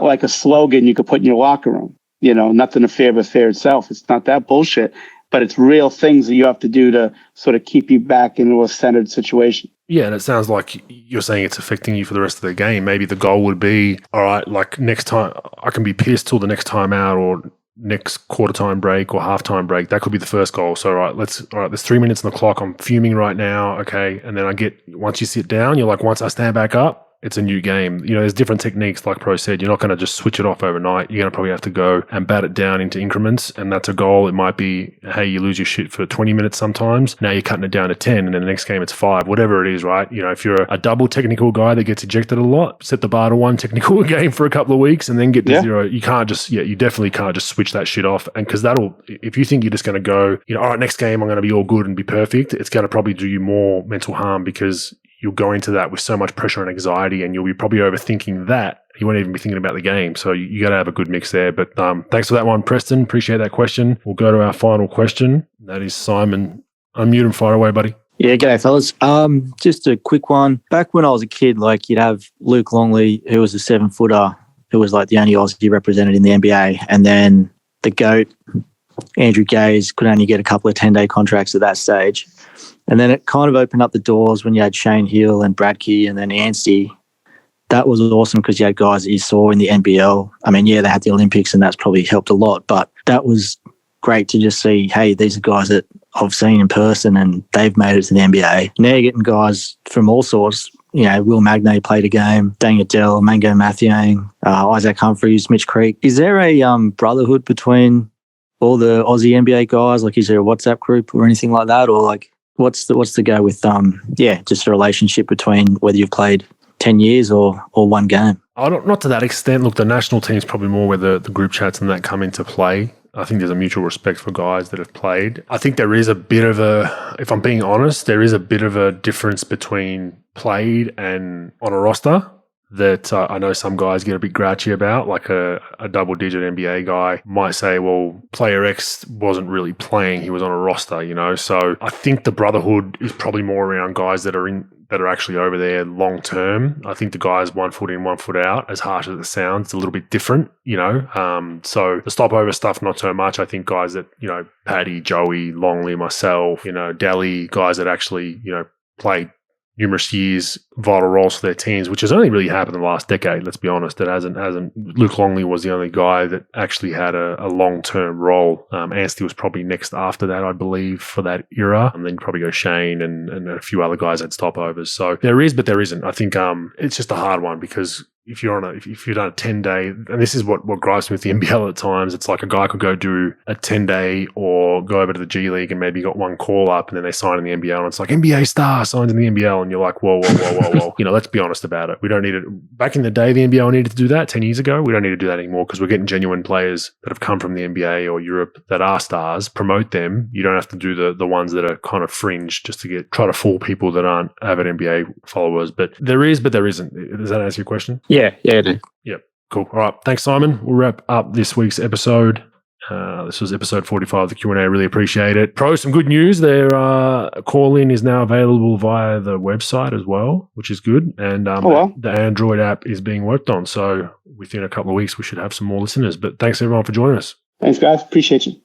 [SPEAKER 3] like a slogan you could put in your locker room. Nothing to fear but fear itself. It's not that bullshit. But it's real things that you have to do to sort of keep you back into a centered situation.
[SPEAKER 1] Yeah, and it sounds like you're saying it's affecting you for the rest of the game. Maybe the goal would be, all right, like next time I can be pissed till the next time out or next quarter time break or halftime break. That could be the first goal. So, all right, there's 3 minutes on the clock. I'm fuming right now. Okay. And then once you sit down, you're like, once I stand back up, it's a new game. There's different techniques, like Pro said. You're not going to just switch it off overnight. You're going to probably have to go and bat it down into increments. And that's a goal. It might be, hey, you lose your shit for 20 minutes sometimes. Now you're cutting it down to 10. And then the next game it's 5, whatever it is, right? If you're a double technical guy that gets ejected a lot, set the bar to 1 technical game for a couple of weeks and then get to 0. You definitely can't just switch that shit off. And because if you think you're just going to go, all right, next game I'm going to be all good and be perfect, it's going to probably do you more mental harm because you'll go into that with so much pressure and anxiety and you'll be probably overthinking that. You won't even be thinking about the game. So you got to have a good mix there. But thanks for that one, Preston. Appreciate that question. We'll go to our final question. That is Simon. Unmute and fire away, buddy.
[SPEAKER 7] Yeah, g'day, fellas. Just a quick one. Back when I was a kid, like you'd have Luke Longley, who was a 7-footer, who was like the only Aussie represented in the NBA. And then the GOAT, Andrew Gaze, could only get a couple of 10-day contracts at that stage. And then it kind of opened up the doors when you had Shane Hill and Bradkey and then Anstey. that was awesome because you had guys that you saw in the NBL. I mean, yeah, they had the Olympics and that's probably helped a lot, but that was great to just see, hey, these are guys that I've seen in person and they've made it to the NBA. Now you're getting guys from all sorts. You know, Will Magnay played a game, Daniel Dell, Mango Mathiang, Isaac Humphries, Mitch Creek. Is there a brotherhood between all the Aussie NBA guys? Like, is there a WhatsApp group or anything like that? Or like, what's the go with, just a relationship between whether you've played 10 years or one game?
[SPEAKER 1] Not to that extent. Look, the national team's probably more where the group chats and that come into play. I think there's a mutual respect for guys that have played. I think there is a bit of if I'm being honest, there is a bit of a difference between played and on a roster that I know some guys get a bit grouchy about. Like a double-digit NBA guy might say, well, player X wasn't really playing. He was on a roster, you know. So I think the brotherhood is probably more around guys that are actually over there long term. I think the guys 1 foot in, 1 foot out, as harsh as it sounds, it's a little bit different, you know. So the stopover stuff, not so much. I think guys that, you know, Paddy, Joey, Longley, myself, you know, Delhi, guys that actually, you know, played numerous years, vital roles for their teams, which has only really happened in the last decade, let's be honest. It hasn't. Luke Longley was the only guy that actually had a long-term role. Anstey was probably next after that, I believe, for that era. And then probably go Shane and a few other guys had stopovers. So there is, but there isn't. I think it's just a hard one because if you're done a 10-day, and this is what gripes me with the NBL at times, it's like a guy could go do a 10-day or go over to the G League and maybe got one call up and then they sign in the NBL and it's like NBA star signs in the NBL and you're like, whoa. You know, let's be honest about it. We don't need it. Back in the day, the NBL needed to do that 10 years ago. We don't need to do that anymore because we're getting genuine players that have come from the NBA or Europe that are stars, promote them. You don't have to do the ones that are kind of fringe just to try to fool people that aren't avid NBA followers. But there is, but there isn't. Does that answer your question?
[SPEAKER 5] Yeah, it is.
[SPEAKER 1] Yep. Cool. All right. Thanks, Simon. We'll wrap up this week's episode. This was episode 45 of the Q&A. Really appreciate it. Some good news. Callin is now available via the website as well, which is good. And the Android app is being worked on. So within a couple of weeks, we should have some more listeners. But thanks, everyone, for joining us.
[SPEAKER 3] Thanks, guys. Appreciate you.